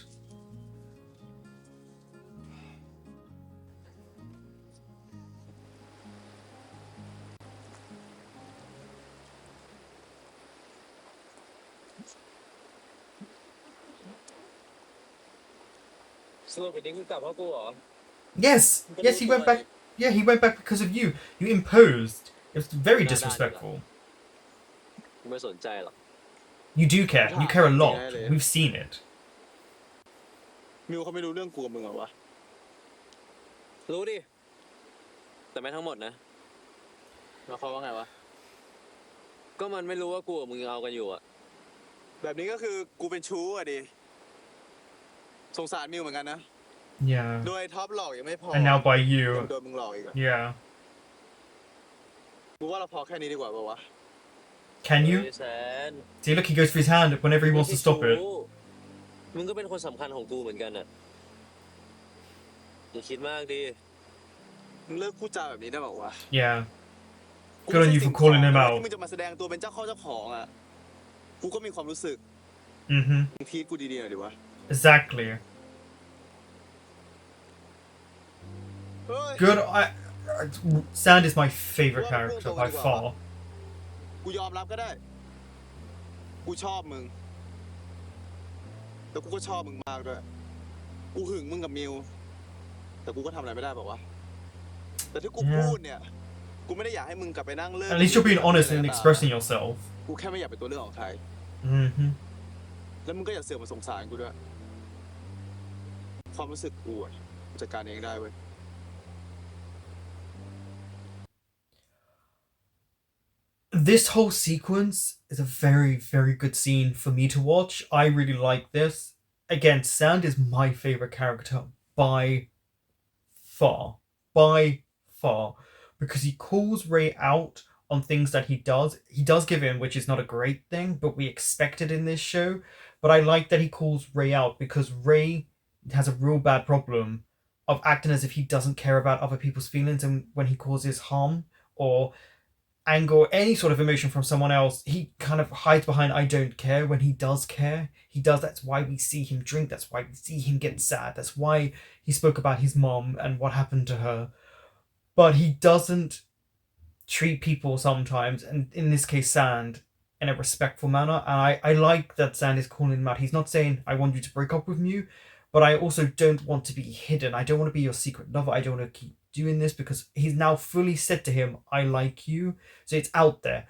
Yes, yes, he went back. Yeah, he went back because of you. You imposed. It was very disrespectful. ไม่สนใจหรอก You do care. You care a lot. We've seen it. มิวเขาไม่รู้เรื่องกูกับมึงเหรอวะ รู้ดิ แต่ไม่ทั้งหมดนะ แล้วเขาว่าไงวะ ก็มันไม่รู้ว่ากูกับมึงเอากันอยู่อะ แบบนี้ก็คือกูเป็นชู้อะดิ สงสารมิวเหมือนกันนะ Yeah. โดยท็อปหลอกยังไม่พอ And now by ยัง you. โดนมึงหลอกอีกอะ Yeah. กูว่าเราพอแค่นี้ดีกว่าป่าวะ Can you? แสน See, look, he goes for his hand whenever he wants to stop it. มึงก็เป็นคนสำคัญของกูเหมือนกันอะอย่าคิดมากดิ มึงเลิกพูดจาแบบนี้ได้ป่าวะ Yeah. กู Good on you for calling him ที่ out. มึงจะมาแสดงตัวเป็นเจ้าของอะกูก็มีความรู้สึก Mm-hmm. มึงทีกูดีๆหน่อยดิวะ Exactly. เฮ้ย Good. Sand is my favorite character by far. กูยอมรับก็ได้ กูชอบมึง แต่กูก็ชอบมึงมากด้วย กูหึงมึงกับมิว แต่กูก็ทำอะไรไม่ได้บอกว่า แต่ที่กูพูดเนี่ย กูไม่ได้อยากให้มึงกลับไปนั่งเลิก At least you're being honest and expressing yourself. กูแค่ไม่อยากเป็นตัวเลือกของใคร Mm-hmm. แล้วมึงก็อย่าเสือกมาสงสารกูด้วย ความรู้สึกกูอะกูจัดการเองได้เว้ย this whole sequence is a very, very good scene for me to watch. I really like this. Again, Sand is my favorite character by far. By far. Because he calls Ray out on things that he does. He does give in, which is not a great thing, but we expect it in this show. But I like that he calls Ray out because Ray has a real bad problem of acting as if he doesn't care about other people's feelings, and when he causes harm or anger or any sort of emotion from someone else, he kind of hides behind I don't care when he does care. He does. That's why we see him drink. That's why we see him get sad. That's why he spoke about his mom and what happened to her. But he doesn't treat people sometimes, and in this case Sand, in a respectful manner. And I like that Sand is calling him out. He's not saying I want you to break up with me, but I also don't want to be hidden. I don't want to be your secret lover. I don't want to keep doing this, because he's now fully said to him, I like you. So it's out there.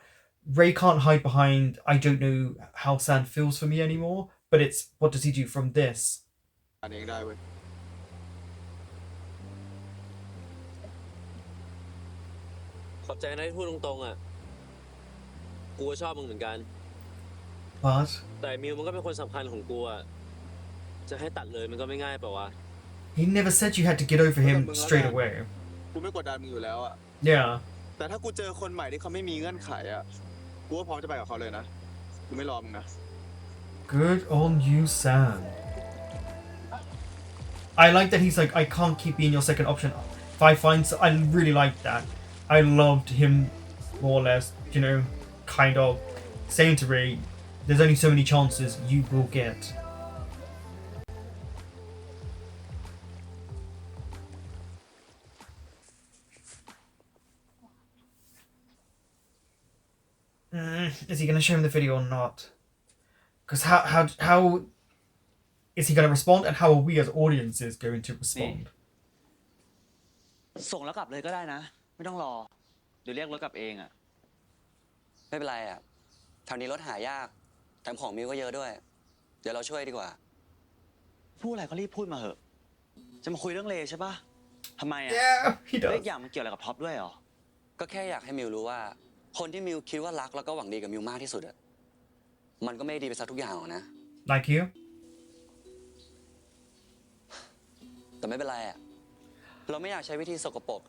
Ray can't hide behind, I don't know how Sand feels for me anymore, but it's, what does he do from this? อันเองได้เว้ย ขอบใจนะที่พูดตรงๆอ่ะ กูก็ชอบมึงเหมือนกัน But แต่มิวมันก็เป็นคนสำคัญของกูอ่ะ จะให้ตัดเลยมันก็ไม่ง่ายเปล่าวะ he never said you had to get over him straight away. กูไม่กดดันมึงอยู่แล้วอะ Yeah. แต่ถ้ากูเจอคนใหม่ที่เขาไม่มีเงื่อนไขอะกูก็พร้อมจะไปกับเขาเลยนะ กูไม่รอมึงนะ Good on you, Sand. I like that he's like, I can't keep being your second option. If I find, I really like that. I loved him more or less, you know, kind of saying to Ray, there's only so many chances you will get. Is he going to show him the video or not? Because how is he going to respond, and how are we as audiences going to respond? ส่งแล้วกลับเลยก็ได้นะ ไม่ต้องรอ เดี๋ยวเรียกรถกลับเองอะ ไม่เป็นไรอ่ะแถวนี้รถหายากแถมของมิวก็เยอะด้วย เดี๋ยวเราช่วยดีกว่า พูดอะไรก็รีบพูดมาเหอะ จะมาคุยเรื่องเลใช่ปะทำไมอะ Yeah, he แล้ว does. อีกอย่างมันเกี่ยวอะไรกับท็อปด้วยเหรอ ก็แค่อยากให้มิวรู้ว่า คนที่มิวคิดว่ารักแล้วก็หวังดีกับมิวมากที่สุดอ่ะ มันก็ไม่ได้ดีไปซะทุกอย่างหรอกนะ Like you? แต่ไม่เป็นไรอ่ะ เราไม่อยากใช้วิธีสกปรก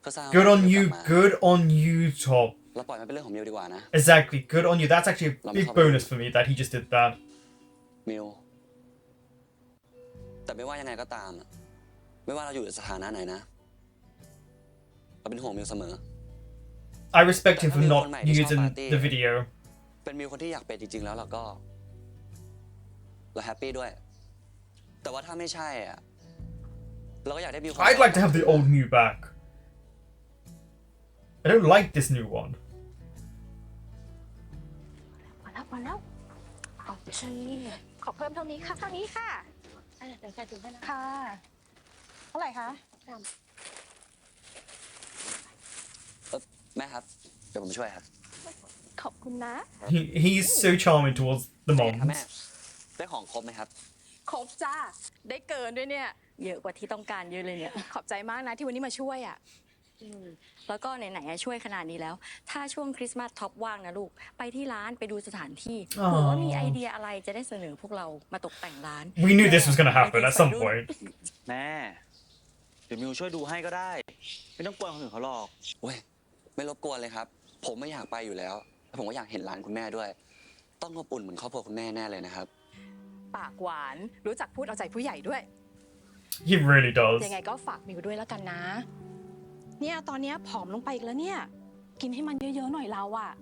เพื่อสร้าง Good on มิว you. กลับมา Good on you, Top. เราปล่อยมันเป็นเรื่องของมิวดีกว่านะ Exactly. Good on you. That's actually a big bonus for me that he just did that. มิวแต่ไม่ว่ายังไงก็ตามอะไม่ว่าเราอยู่ในสถานะไหนนะเราเป็นห่วงมิวเสมอ I respect him for not using the video. เป็นมิวคนที่อยากเป็นจริงๆแล้วเราก็เราแฮปปี้ด้วย แต่ว่าถ้าไม่ใช่อ่ะเราก็อยากได้มิว I'd like to have the old Mew back. I don't like this new one. พอแล้วเอาชีขอเพิ่มเท่านี้ค่ะเท่านี้ค่ะเดี๋ยวแกถึงให้นะค่ะเท่าไหร่คะ แม่ครับเดี๋ยวผมช่วยครับ ขอบคุณนะ He's so charming towards the แม่ moms. ได้ของครบไหมครับ ครบจ้าได้เกินด้วยเนี่ย เยอะกว่าที่ต้องการเยอะเลยเนี่ย ขอบใจมากนะที่วันนี้มาช่วยอ่ะ แล้วก็ไหนๆช่วยขนาดนี้แล้ว ถ้าช่วงคริสต์มาสท็อปว่างนะลูก ไปที่ร้านไปดูสถานที่เผื่อว่ามีไอเดียอะไรจะได้เสนอพวกเรามาตกแต่งร้าน We knew this was going to happen at some point. แม่ เดี๋ยวมิวช่วยดูให้ก็ได้ ไม่ต้องกวนคนอื่นเขาหรอก เว้ยไม่รบกวนเลยครับ ผมไม่อยากไปอยู่แล้วแล้วผมก็อยากเห็นร้านคุณแม่ด้วย ต้องอบอุ่นเหมือนครอบครัวคุณแม่แน่เลยนะครับ ปากหวานรู้จักพูดเอาใจผู้ใหญ่ด้วย He really does. ยังไงก็ฝากมิวด้วยแล้วกันนะ เนี่ยตอนเนี้ยผอมลงไปอีกแล้วเนี่ย กินให้มันเยอะๆหน่อยเราอะ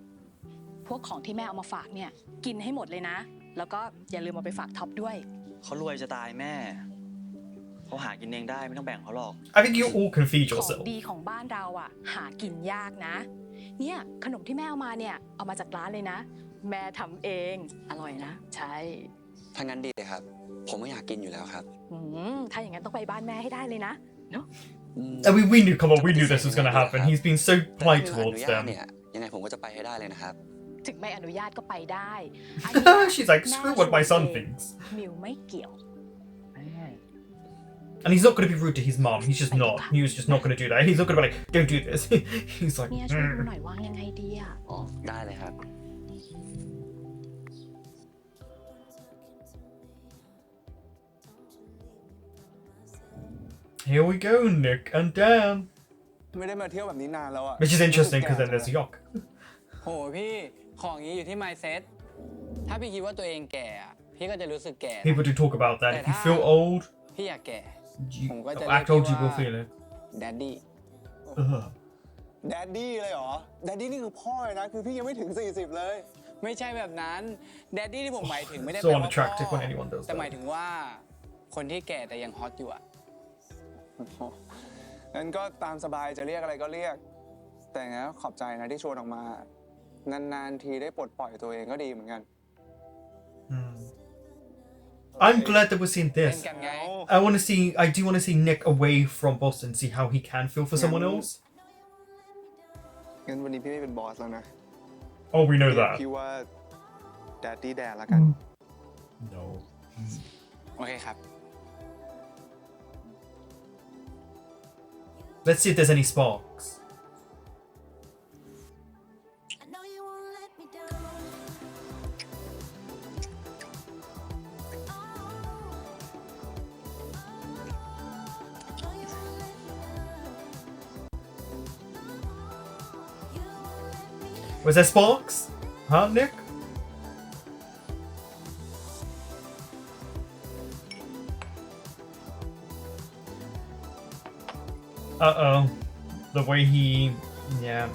พวกของที่แม่เอามาฝากเนี่ย กินให้หมดเลยนะ แล้วก็อย่าลืมเอาไปฝากท็อปด้วย เขารวยจะตายแม่ เขาหากินเองได้ไม่ต้องแบ่งเขาหรอก I think you all can feed ของ yourself. ดีของบ้านเราอะหากินยากนะ เนี่ยขนมที่แม่เอามาเนี่ยเอามาจากร้านเลยนะ แม่ทำเองอร่อยนะ ใช่ ถ้างั้นดีเลยครับ ผมก็อยากกินอยู่แล้วครับ ถ้าอย่างนั้นต้องไปบ้านแม่ให้ได้เลยนะเนาะ And we knew, come on, we knew this was going to happen. He's been so ถ้า polite มิวอนุ towards ญาต them. เนี่ยยังไงผมก็จะไปให้ได้เลยนะครับ ถึงไม่อนุญาตก็ไปได้ She's like, screw what my son thinks. มิวไม่เกี่ยว And he's not going to be rude to his mom. He's just not. He was just not going to do that. He's not going to be like, don't do this. He's like, เนี่ยช่วยดูหน่อยวางยังไงดีอะ อ๋อ ได้เลยครับ Here we go, Nick and Dan. ไม่ได้มาเที่ยวแบบนี้นานแล้วอะ Which is interesting because then there's Yok. โหพี่ของนี้อยู่ที่ mindset ถ้าพี่คิดว่าตัวเองแก่อะพี่ก็จะรู้สึกแก่นะ People do talk about that. If you feel old, พี่อยากแก่ you ผมก็จะ act old, you will feel it. daddy Ugh. แดดดี้เลยเหรอ แดดดี้นี่คือพ่อเลยนะ คือพี่ยังไม่ถึง 40 เลย ไม่ใช่แบบนั้น daddy ที่ผมหมายถึงไม่ได้ So แปลว่าพ่ unattractive อ when anyone does แต่หมาย that. ถึงว่าคนที่แก่แต่ยังฮอตอยู่อะ งั้นก็ตามสบายจะเรียกอะไรก็เรียก แต่งั้นขอบใจนะที่ชวนออกมา นานๆทีได้ปลดปล่อยตัวเองก็ดีเหมือนกัน I'm glad that we're seeing เป็น this. กันไง I do want to see Nick away from Boston, see how he can feel for someone else. งั้นวันนี้พี่ไม่เป็นบอสแล้วนะ Oh, we know เรียก that. พี่ว่าแดดดี้แดดละกัน No. โอเคครับ Let's see if there's any sparks. Was there sparks? Huh, Nick? Uh-oh. The way he... Yeah,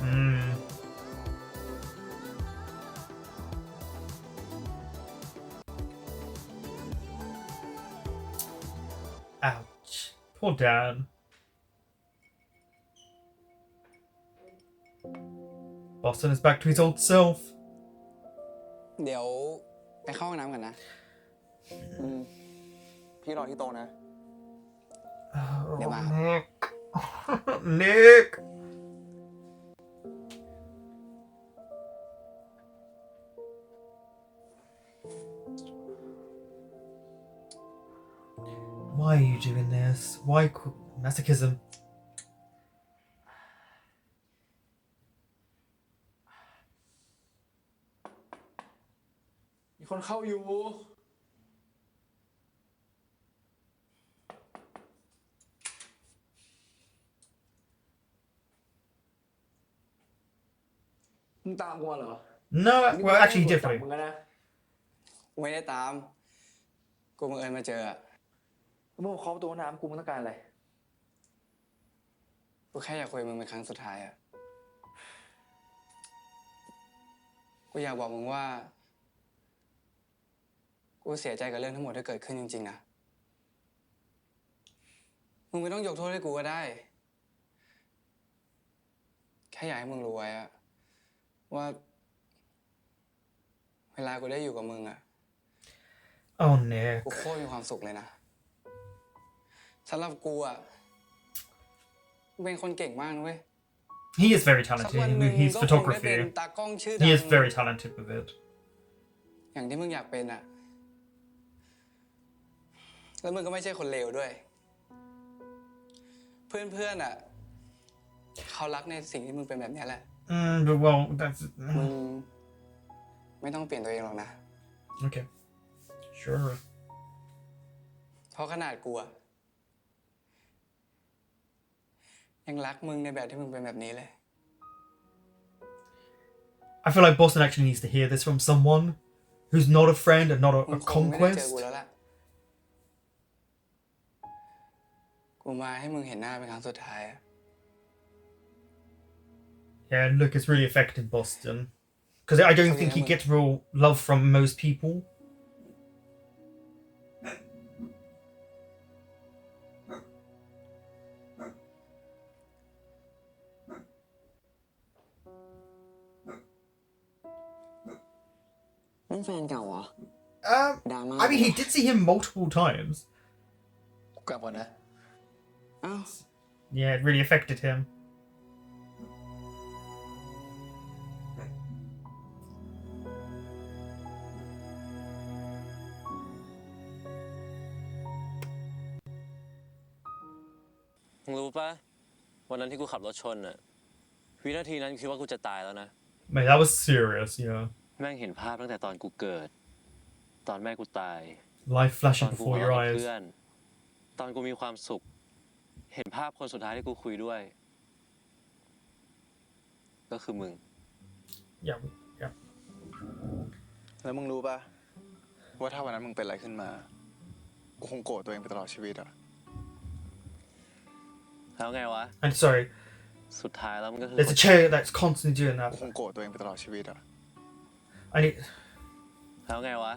Ouch. Poor Dan. Boston is back to his old self. เดี๋ยวไปเข้าห้องน้ำกันนะ พี่รอที่โต๊ะนะ Oh, Come on. Nick. Nick. Why are you doing this? Why masochism? มีคนเข้าอยู่ มึงตามกูเหรอ No, well, actually, he did for มึ me. งนะ ไม่ได้ตาม กูบังเอิญมาเจออะ มึงเคาะประตูน้ำกูมึงต้องการอะไร กูแค่อยากคุยกับมึงเป็นครั้งสุดท้ายอะ กูอยากบอกมึงว่า กูเสียใจกับเรื่องทั้งหมดที่เกิดขึ้นจริงๆนะ มึงไม่ต้องยกโทษให้กูก็ได้ แค่อยากให้มึงรู้ไว้อะว่า เวลากูได้อยู่กับมึงอะ Oh, Nick. กูโคตรมีความสุขเลยนะ สำหรับกูอะกูเป็นคนเก่งมากนะเว้ย He is very สัก talented วันหนึ่ง with his ก็คงได้เป็น photography. ตากล้องชื่อ He ดั is very talented with it. อย่างที่มึงอยากเป็นอะแล้วมึงก็ไม่ใช่คนเลวด้วย เพื่อนๆอะเขารักในสิ่งที่มึงเป็นแบบนี้แหละ But well, that's มึงไม่ต้องเปลี่ยนตัวเองหรอกนะ okay. Sure. เพราะขนาดกูอะยังรักมึงในแบบที่มึงเป็นแบบนี้เลย I feel like Boston actually needs to hear this from someone who's not a friend and not มึ a งคงไม่ได้เจอ conquest. กูแล้วล่ะ กูมาให้มึงเห็นหน้าเป็นครั้งสุดท้ายอะ Yeah, and look, it's really affected Boston. Because I don't think he gets real love from most people. นั่นแฟนเก่าเหรอ Drama I mean, he did see him multiple times. กูกลับก่อนนะ อ้าว Yeah, it really affected him. มึงรู้ปะวันนั้นที่กูขับรถชนอะวินาทีนั้นคิดว่ากูจะตายแล้วนะ Mate, that was serious, yeah. แม่งเห็นภาพตั้งแต่ตอนกูเกิด ตอนแม่กูตาย Life ตอ flashing นกู before หัว your เราะกับ eyes. เพื่อน ตอนกูมีความสุข เห็นภาพคนสุดท้ายที่กูคุยด้วย ก็คือมึง Yeah, yeah. แล้วมึงรู้ปะว่าถ้าวันนั้นมึงเป็นอะไรขึ้นมา กูคงโกรธตัวเองไปตลอดชีวิตอะ แล้วไงวะ And sorry, สุดท้ายแล้วมันก็คือ there's a chair that's constantly doing กู that. คงโกรธตัวเองไปตลอดชีวิตอะ I need. แล้วไงวะ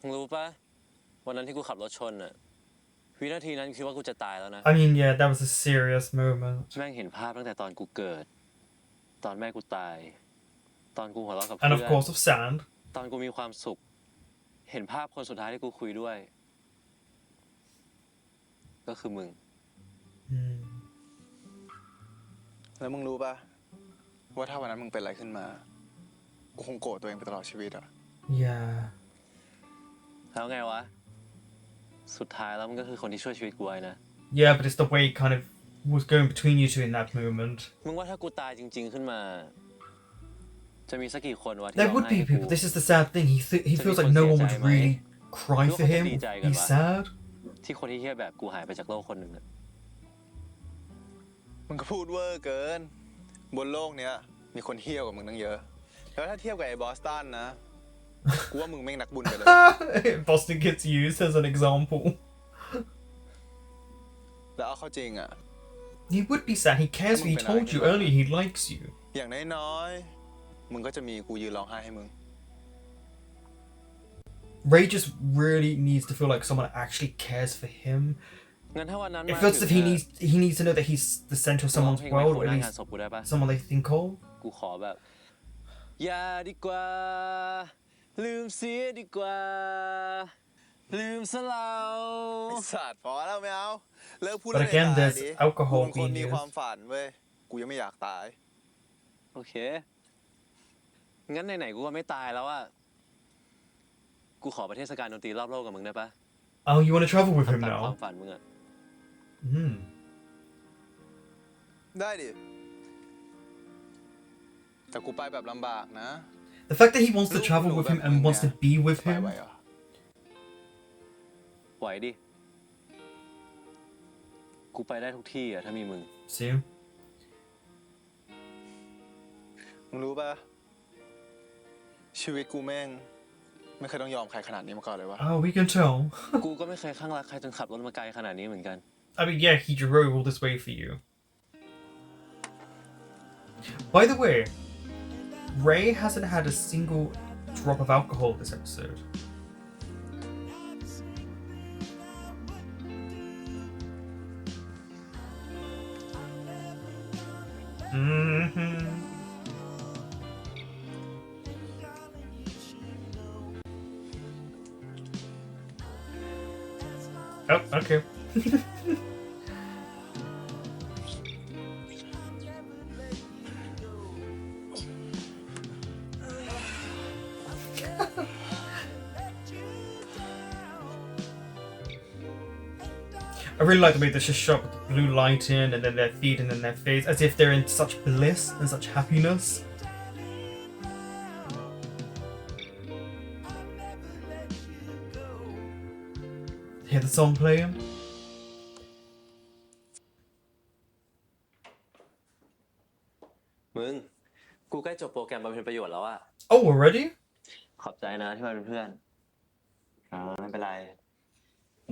มึงรู้ปะวันนั้นที่กูขับรถชนอะวินาทีนั้นคิดว่ากูจะตายแล้วนะ I mean, yeah, that was a serious moment. แม่งเห็นภาพตั้งแต่ตอนกูเกิด ตอนแม่กูตาย ตอนกูหัวเราะกับ And เพื่ of อน course, of sand. ตอนกูมีความสุข เห็นภาพคนสุดท้ายที่กูคุยด้วย ก็คือมึง แล้วมึงรู้ปะว่าถ้าวันนั้นมึงเป็นอะไรขึ้นมา กูคงโกรธตัวเองไปตลอดชีวิตอะ Yeah. แล้วไงวะ สุดท้ายแล้วมันก็คือคนที่ช่วยชีวิตกูไว้นะ Yeah, but it's the way it kind of was going between you two in that moment. มึงว่าถ้ากูตายจริง ๆ ขึ้นมา จะมีสักกี่คนวะที่ There ร้อง would ไห้ be ให้กู people. This is the sad thing. He feels like no one would really cry for him. He's sad. ที่คนที่เฮี้ยแบบกูหายไปจากโลกคนหนึ่งอะ มึงก็พูดเวอร์เกิน บนโลกเนี้ย มีคนเฮี้ยวกว่ามึงตั้งเยอะ แล้วถ้าเทียบกับไอ้บอสตันนะ กูว่ามึงแม่งนักบุญไปเลย Boston gets used as an example. แล้วเอาเข้าจริงอะ He would be sad. He cares for you. He told you earlier he likes you. อย่างน้อยๆ มึงก็จะมีกูยืนร้องไห้ให้มึง Ray just really needs to feel like someone actually cares for him. งั้นถ้าวันนั้น It มา feels as ถึ if ง he needs to know that he's the center of someone's ร้องเพลง world, ไม or โคร at หน้างาน least ศพกูได้ปะ someone they think of. กูขอแบบ อย่าดีกว่า ลืมเสียดีกว่า ลืมซะแล้ว ไอ้สัตว์พอแล้วไม่เอา เลิกพูด But เรื่อง again, ตาย there's ดิ alcohol กูเป็นคน being มี used. ความฝันเว้ย กูยังไม่อยากตาย โอเค งั้นไหนๆกูก็ไม่ตายแล้วอะกูขอไปเทศกาลดนตรีรอบโลกกับมึงได้ปะ Oh, you want to travel with him ทำตามความ now? ฝันมึงอะ Hmm. ได้ดิ แต่กูไปแบบลำบากนะ The fact that he wants to travel with him and wants to be with ไป him. ไหวเหรอ ไหวดิ กูไปได้ทุกที่อะถ้ามีมึง See? มึงรู้ปะชีวิตกูแม่ง ไม่เคยต้องยอมใครขนาดนี้มาก่อนเลยวะ Oh, we can tell. กูก็ไม่เคยข้างรักใครจนขับรถมาไกลขนาดนี้เหมือนกัน I mean, yeah, he drove all this way for you. By the way, Ray hasn't had a single drop of alcohol this episode. Mm-hmm. Oh, okay. I really like the way this just shot with the blue light in and then their feet and then their face, as if they're in such bliss and such happiness. Hear the song playing? มึง กูใกล้จบโปรแกรมบำเพ็ญประโยชน์แล้วอะ Oh, already? ขอบใจนะที่มาเป็นเพื่อนไม่เป็นไร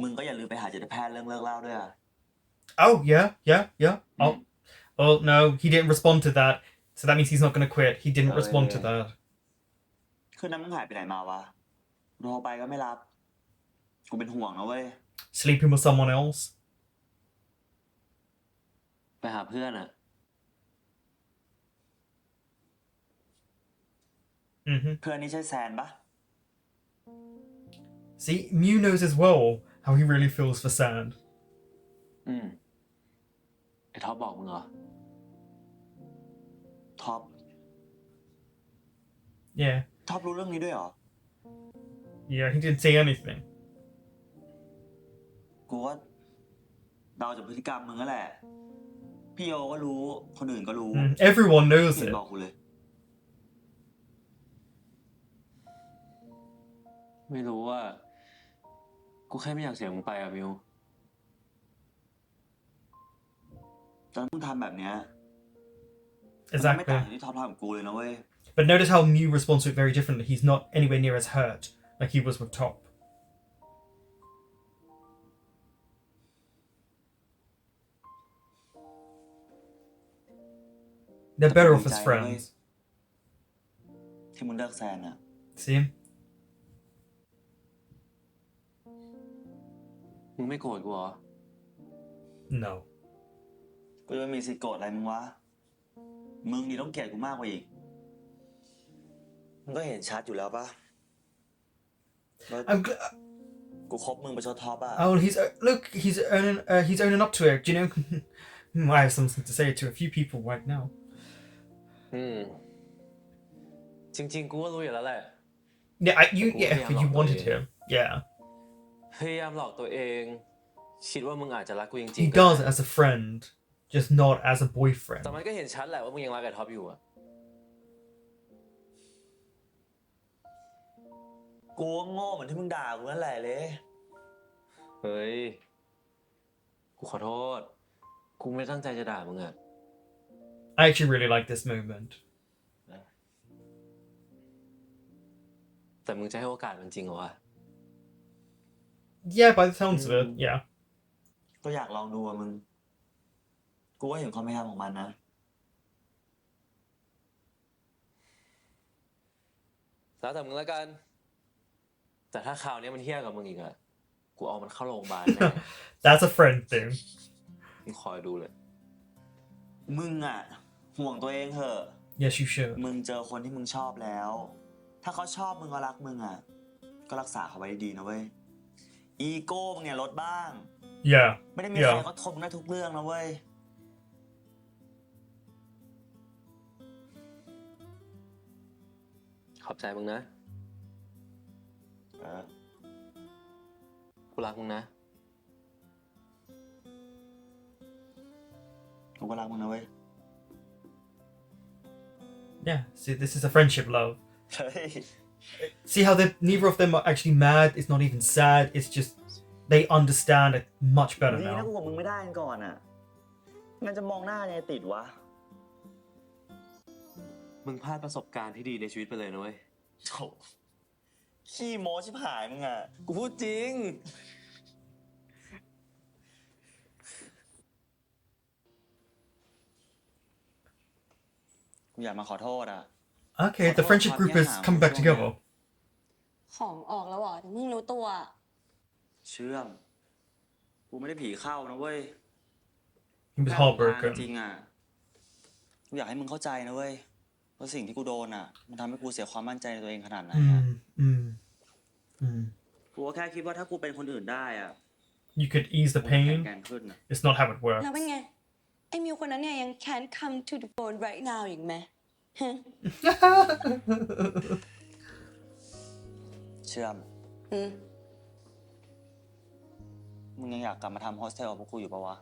มึงก็อย่าลืมไปหาจิตแพทย์เรื่องเลิกเหล้าด้วยอ่ะ Oh, yeah. Oh, no, he didn't respond to that. So that means he's not going to quit. He didn't respond to that. คืนนั้นมึงหายไปไหนมาวะโทรไปก็ไม่รับ กูเป็นห่วงนะเว้ย Sleeping with someone else? ไปหาเพื่อนอะ Mm-hmm. เพื่อนนี่ใช่แซนปะ See, Mew knows as well how he really feels for Sand. ไอ้ท็อปบอกมึงเหรอ ท็อป Yeah. ท็อปรู้เรื่องนี้ด้วยเหรอ Yeah, he didn't say anything. กูก็เดาจากพฤติกรรมมึงนั่นแหละ พี่โยก็รู้ คนอื่นก็รู้ Everyone knows เห็น it. บอกกูเลย ไม่รู้ว่า กูแค่ไม่อยากเสียมึงไปอะมิว ตอนมึงทำแบบเนี้ยมันไม่ต่าง Exactly. จากที่ท็อปทำกับกูเลยนะเว้ย But notice how Mew responds to it very differently. He's not anywhere near as hurt like he was with Top. They're better off as friends. ที่มึงเลิกแซนอะ See? มึงไม่โกรธกูเหรอ No. กูจะไม่มีสิทธิ์โกรธอะไรมึงวะ มึงนี่ต้องเกลียดกูมากกว่าอีก มึงก็เห็นชัดอยู่แล้วปะว่า I'm gl- กูคบมึงไปชดท็อปอะ oh, look, he's owning up to it. Do you know? I have something to say to a few people right now. จริงๆ กูก็รู้อยู่แล้วแหละ Yeah, you wanted him. Yeah. พยายามหลอกตัวเอง คิดว่ามึงอาจจะรักกูจริง He ๆ does as a friend, just not as a boyfriend. แต่มันก็เห็นชัดแหละว่ามึงยังรักไอ้ท็อปอยู่อะ กูก็โง่เหมือนที่มึงด่ากูนั่นแหละเลย เฮ้ย กูขอโทษ กูไม่ตั้งใจจะด่ามึงอะ I actually really like this moment. แต่มึงจะให้โอกาสมันจริงเหรอวะ Yeah, by the sounds of it, yeah. ก็อยากลองดูอะมึง กูก็เห็นความพยายามของมันนะ แล้วแต่มึงแล้วกัน แต่ถ้าคราวนี้มันเฮี้ยกับมึงอีกอะกูเอามันเข้าโรงพยาบาลแน่ That's a friend thing. มึงคอยดูเลย มึงอะห่วงตัวเองเถอะ Yes, you should. มึงเจอคนที่มึงชอบแล้ว ถ้าเขาชอบมึงก็รักมึงอะก็รักษาเขาไว้ดีๆนะเว้ย อีโก้มึงเนี่ยลดบ้าง Yeah. ไม่ได้มีใคร Yeah. เขาทนมึงได้ทุกเรื่องนะเว้ย ขอบใจมึงนะ กูรักมึงนะ กูก็รักมึงนะเว้ย Yeah. See, this is a friendship love. เฮ้ย See how neither of them are actually mad. It's not even sad. It's just they understand it much better ดีนะ now. กูกับมึงไม่ได้กันก่อนอะงั้นจะมองหน้ายังไงติดวะ มึงพลาดประสบการณ์ที่ดีในชีวิตไปเลยนะเว้ย โถขี้โม้ชิบหายมึงอะ กูพูดจริง กูอยากมาขอโทษอะ Okay, the friendship group is coming back together. ของออกแล้วเหรอถึงเพิ่งรู้ตัว เชื่อม กูไม่ได้ผีเข้านะเว้ย He was จริ heartbroken. งๆอะกูอยากให้มึงเข้าใจนะเว้ยว่าสิ่งที่กูโดนอะมันทำให้กูเสียความมั่นใจในตัวเองขนาดไหนอะ กูก็แค่คิดว่าถ้ากูเป็นคนอื่นได้อะ You could ease the กูจะแข็ง pain. แกร่งขึ้นอะ It's not how it works. แล้วเป็นไง ไอ้มิวคนนั้นเนี่ยยัง can't come to the phone right now อีกไหมฮะ เชื่อม อืม มึงยังอยากกลับมาทำโฮสเทลกับพวกกูอยู่ปะวะ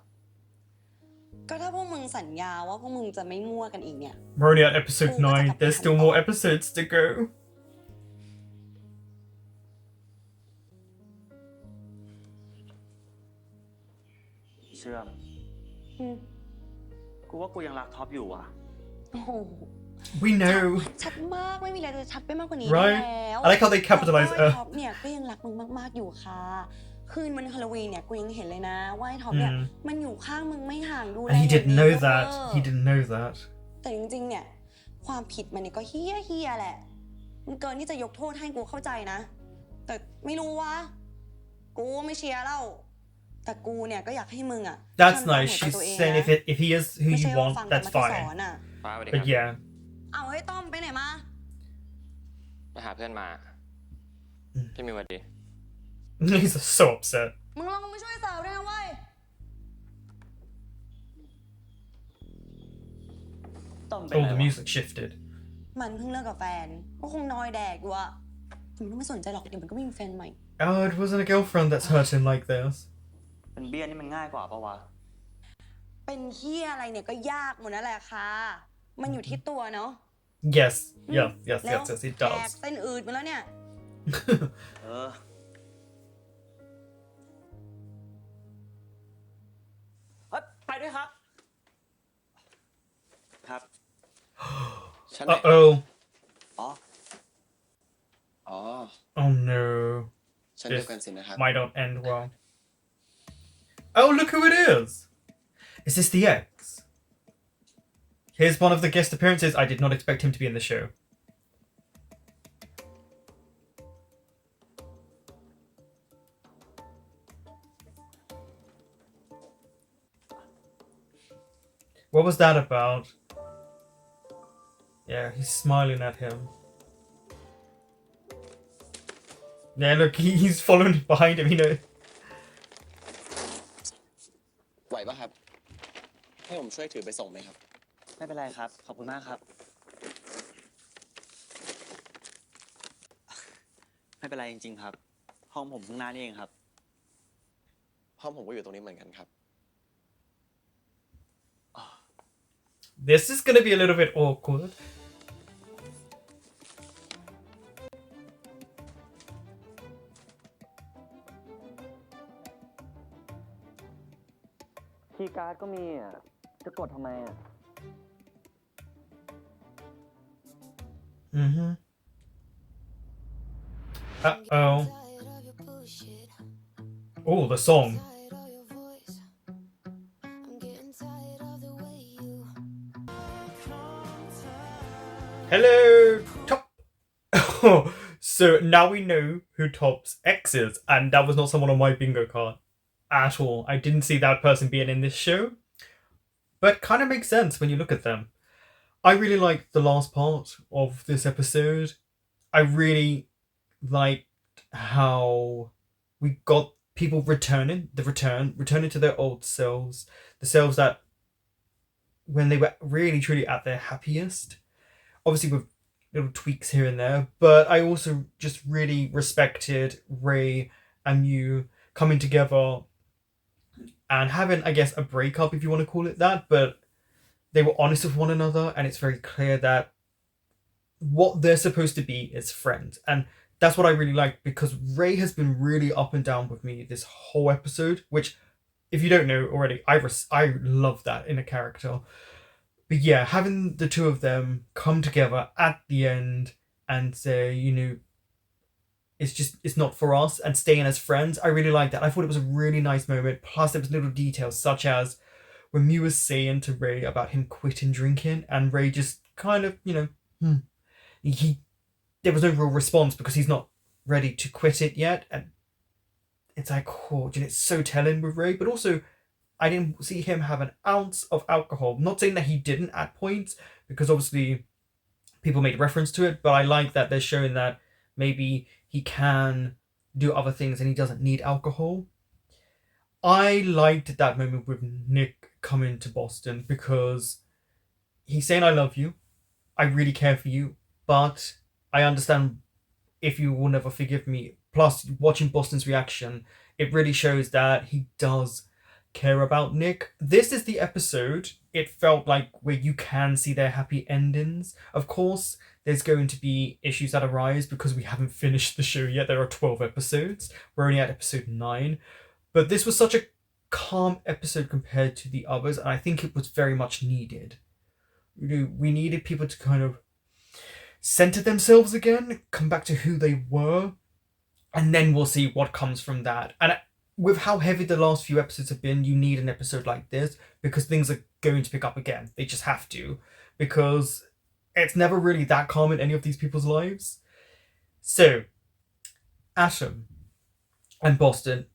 ก็ถ้าพวกมึงสัญญาว่าพวกมึงจะไม่มั่วกันอีกเนี่ย We're already at episode 9. There's still more episodes to go. เชื่อม อืม กูว่ากูยังรักท็อปอยู่ว่ะ โอ้โห We know. ชัดมากไม่มีอะไรจะชัดไปมากกว่านี้ Right? แล้ว I like how they capitalize แล้วก็ไอ้ท็อปเนี่ยก็ยังรักมึงมากๆอยู่ค่ะ คืนวันฮาโลวีนเนี่ยกูยังเห็นเลยนะว่าไอ้ท็อปเนี่ยมันอยู่ข้างมึงไม่ห่างดูแล And he didn't know อย่างดี that. He didn't know that. แต่จริงๆเนี่ยความผิดมันเนี่ยก็เฮี้ยแหละ มันเกินที่จะยกโทษให้กูเข้าใจนะ แต่ไม่รู้วะกูไม่เชียร์แล้วแต่กูเนี่ยก็อยากให้มึงอ่ะ That's ทำตาม nice. หัวใจ She's ตัวเอง saying นะ if he is who ไม่ you ใช่ว่า want, ฟัง that's แต่มาแค่ส fine. อนอ่ะ มาไปดิ But yeah. เอาเฮ้ยต้อมไปไหนมา ไปหาเพื่อนมา พี่มิวสวัสดี He's so upset. มึงลองมาช่วยสาวด้วยนะเว้ย ต้อมเป็น Oh, ไร the วะ music shifted. มันเพิ่งเลิกกับแฟน ก็คงนอยแดกอยู่อะ มันไม่สนใจหรอกเดี๋ยวมันก็มีแฟนใหม่ Oh, it wasn't a girlfriend that's hurt him like this. เป็นเบี้ยนี่มันง่ายกว่าปะวะ เป็นเฮียอะไรเนี่ยก็ยากหมดนั่นแหละค่ะ มันอยู่ที่ตัวเนาะ Yes, yes, yes, แล้ว yes, yes, it แตก does. เส้นอืดมาแล้วเนี่ย เออ ไปด้วยครับ ครับ ฉันไหน Uh-oh. อ๋อ อ๋อ Oh no. ฉันเดียวกันสินะครับ Might not end well. Oh, look who it is! Is this the ex? Here's one of the guest appearances. I did not expect him to be in the show. What was that about? Yeah, he's smiling at him. Yeah, look, he's following behind him, you know. ไหวปะครับ ให้ผมช่วยถือไปส่งไหมครับ ไม่เป็นไรครับ ขอบคุณมากครับ ไม่เป็นไรจริงๆครับ ห้องผมข้างหน้านี่เองครับ ห้องผมก็อยู่ตรงนี้เหมือนกันครับ This is gonna be a little bit awkward. คีย์การ์ดก็มีอ่ะ จะกดทำไมอ่ะ Mm-hmm. Uh-oh. Oh, the song. Hello, Top. So now we know who Top's ex is, and that was not someone on my bingo card at all. I didn't see that person being in this show, but kind of makes sense when you look at them. I really liked the last part of this episode. I really liked how we got people returning to their old selves, the selves that when they were really truly at their happiest. Obviously with little tweaks here and there, but I also just really respected Ray and you coming together and having, I guess, a breakup, if you want to call it that, but they were honest with one another, and it's very clear that what they're supposed to be is friends. And that's what I really like, because Ray has been really up and down with me this whole episode, which, if you don't know already, I love that in a character. But yeah, having the two of them come together at the end and say, you know, it's not for us, and staying as friends, I really like that. I thought it was a really nice moment. Plus there was little details such as when Mew was saying to Ray about him quitting drinking, and Ray just kind of, you know, there was no real response because he's not ready to quit it yet. And it's like, oh, and it's so telling with Ray. But also, I didn't see him have an ounce of alcohol. Not saying that he didn't at points, because obviously people made reference to it, but I like that they're showing that maybe he can do other things and he doesn't need alcohol. I liked that moment with Nick coming to Boston because he's saying, I love you, I really care for you, but I understand if you will never forgive me. Plus, watching Boston's reaction, it really shows that he does care about Nick. This is the episode, it felt like, where you can see their happy endings. Of course, there's going to be issues that arise because we haven't finished the show yet. There are 12 episodes. We're only at episode 9. But this was such a calm episode compared to the others, and I think it was very much needed. We needed people to kind of center themselves again, come back to who they were, and then we'll see what comes from that. And with how heavy the last few episodes have been, you need an episode like this because things are going to pick up again. They just have to, because it's never really that calm in any of these people's lives. So, Atom and Boston.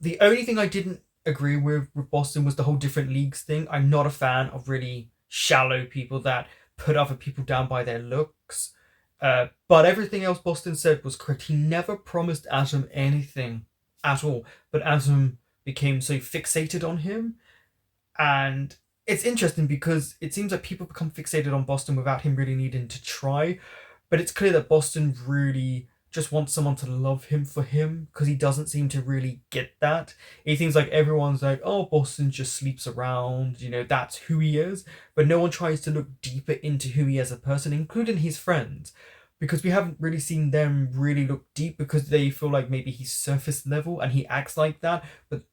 The only thing I didn't agree with Boston was the whole different leagues thing. I'm not a fan of really shallow people that put other people down by their looks. But everything else Boston said was correct. He never promised Atom anything at all, but Atom became so fixated on him. And it's interesting because it seems like people become fixated on Boston without him really needing to try. But it's clear that Boston really just wants someone to love him for him, because he doesn't seem to really get that. It seems like everyone's like, oh, Boston just sleeps around, you know, that's who he is. But no one tries to look deeper into who he is as a person, including his friends. Because we haven't really seen them really look deep, because they feel like maybe he's surface level and he acts like that. But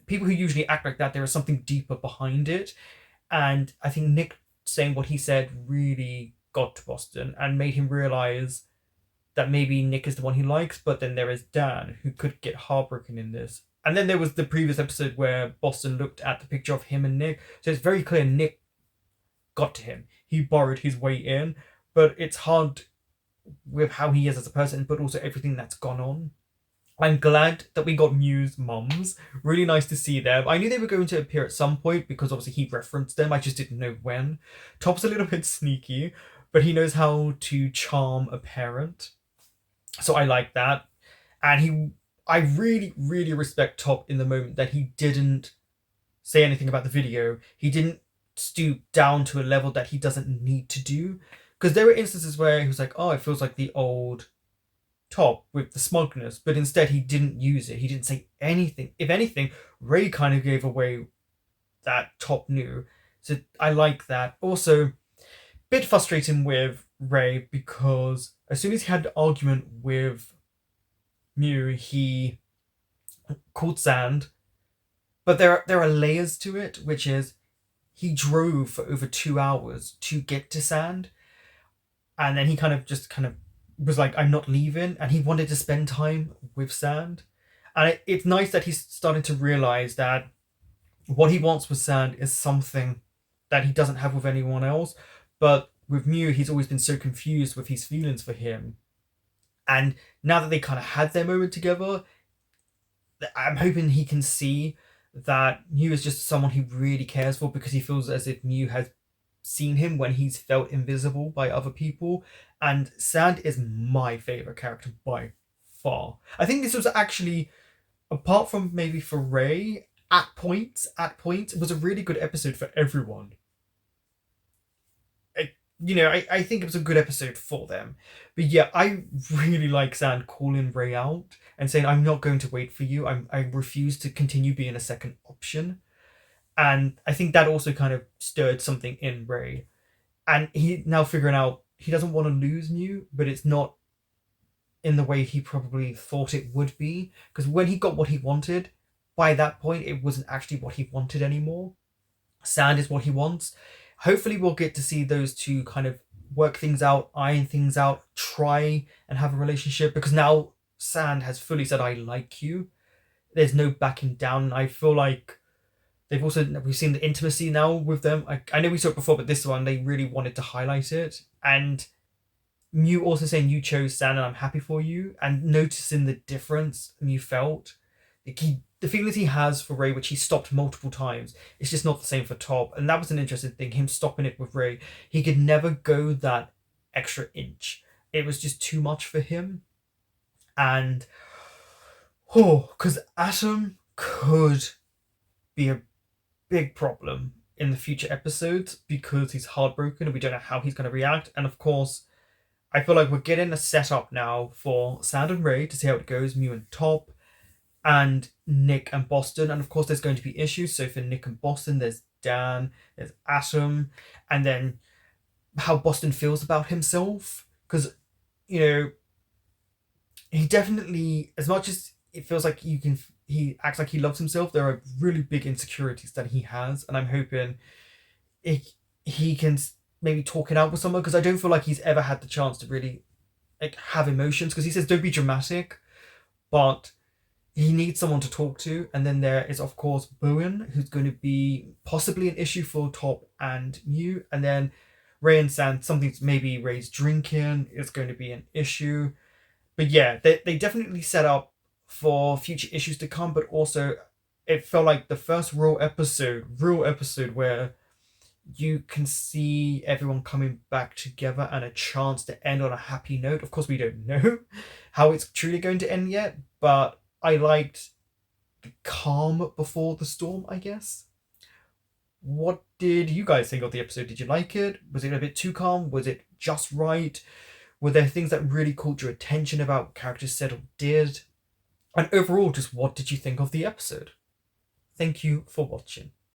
people who usually act like that, there is something deeper behind it. And I think Nick saying what he said really got to Boston and made him realize that maybe Nick is the one he likes, but then there is Dan, who could get heartbroken in this. And then there was the previous episode where Boston looked at the picture of him and Nick. So it's very clear Nick got to him. He borrowed his way in, but it's hard with how he is as a person, but also everything that's gone on. I'm glad that we got Mew's mums. Really nice to see them. I knew they were going to appear at some point because obviously he referenced them. I just didn't know when. Top's a little bit sneaky, but he knows how to charm a parent. So I like that. And I really, really respect Top in the moment that he didn't say anything about the video. He didn't stoop down to a level that he doesn't need to do. Because there were instances where he was like, oh, it feels like the old Top with the smugness, but instead he didn't use it. He didn't say anything. If anything, Ray kind of gave away that Top knew. So I like that. Also, bit frustrating with Ray, because as soon as he had an argument with Mew, he called Sand. But there are layers to it, which is he drove for over 2 hours to get to Sand. And then he kind of was like, I'm not leaving. And he wanted to spend time with Sand. And it's nice that he's starting to realize that what he wants with Sand is something that he doesn't have with anyone else. But with Mew, he's always been so confused with his feelings for him. And now that they kind of had their moment together, I'm hoping he can see that Mew is just someone he really cares for, because he feels as if Mew has seen him when he's felt invisible by other people. And Sand is my favorite character by far. I think this was actually, apart from maybe for Ray, at points, it was a really good episode for everyone. I think it was a good episode for them. But yeah, I really like Sand calling Ray out and saying, I'm not going to wait for you. I refuse to continue being a second option. And I think that also kind of stirred something in Ray. And he now figuring out he doesn't want to lose Mew, but it's not in the way he probably thought it would be. Because when he got what he wanted, by that point, it wasn't actually what he wanted anymore. Sand is what he wants. Hopefully we'll get to see those two kind of work things out, iron things out, try and have a relationship. Because now Sand has fully said, I like you. There's no backing down. I feel like we've seen the intimacy now with them. I know we saw it before, but this one, they really wanted to highlight it. And Mew also saying, you chose Sand and I'm happy for you. And noticing the difference Mew felt. The feelings he has for Ray, which he stopped multiple times, it's just not the same for Top. And that was an interesting thing, him stopping it with Ray. He could never go that extra inch. It was just too much for him. And, because Atom could be a big problem in the future episodes, because he's heartbroken and we don't know how he's going to react. And of course, I feel like we're getting a setup now for Sand and Ray to see how it goes, Mew and Top, and Nick and Boston. And of course, there's going to be issues. So for Nick and Boston, there's Dan, there's Atom, and then how Boston feels about himself. Because, he definitely, as much as it feels like he acts like he loves himself, there are really big insecurities that he has. And I'm hoping he can maybe talk it out with someone, because I don't feel like he's ever had the chance to really have emotions. Because he says, don't be dramatic, but he needs someone to talk to. And then there is, of course, Bowen, who's going to be possibly an issue for Top and Mew. And then Ray and Sand, something's maybe Ray's drinking is going to be an issue. But yeah, they definitely set up for future issues to come. But also, it felt like the first real episode where you can see everyone coming back together and a chance to end on a happy note. Of course, we don't know how it's truly going to end yet, but I liked the calm before the storm, I guess. What did you guys think of the episode? Did you like it? Was it a bit too calm? Was it just right? Were there things that really caught your attention about what characters said or did? And overall, just what did you think of the episode? Thank you for watching.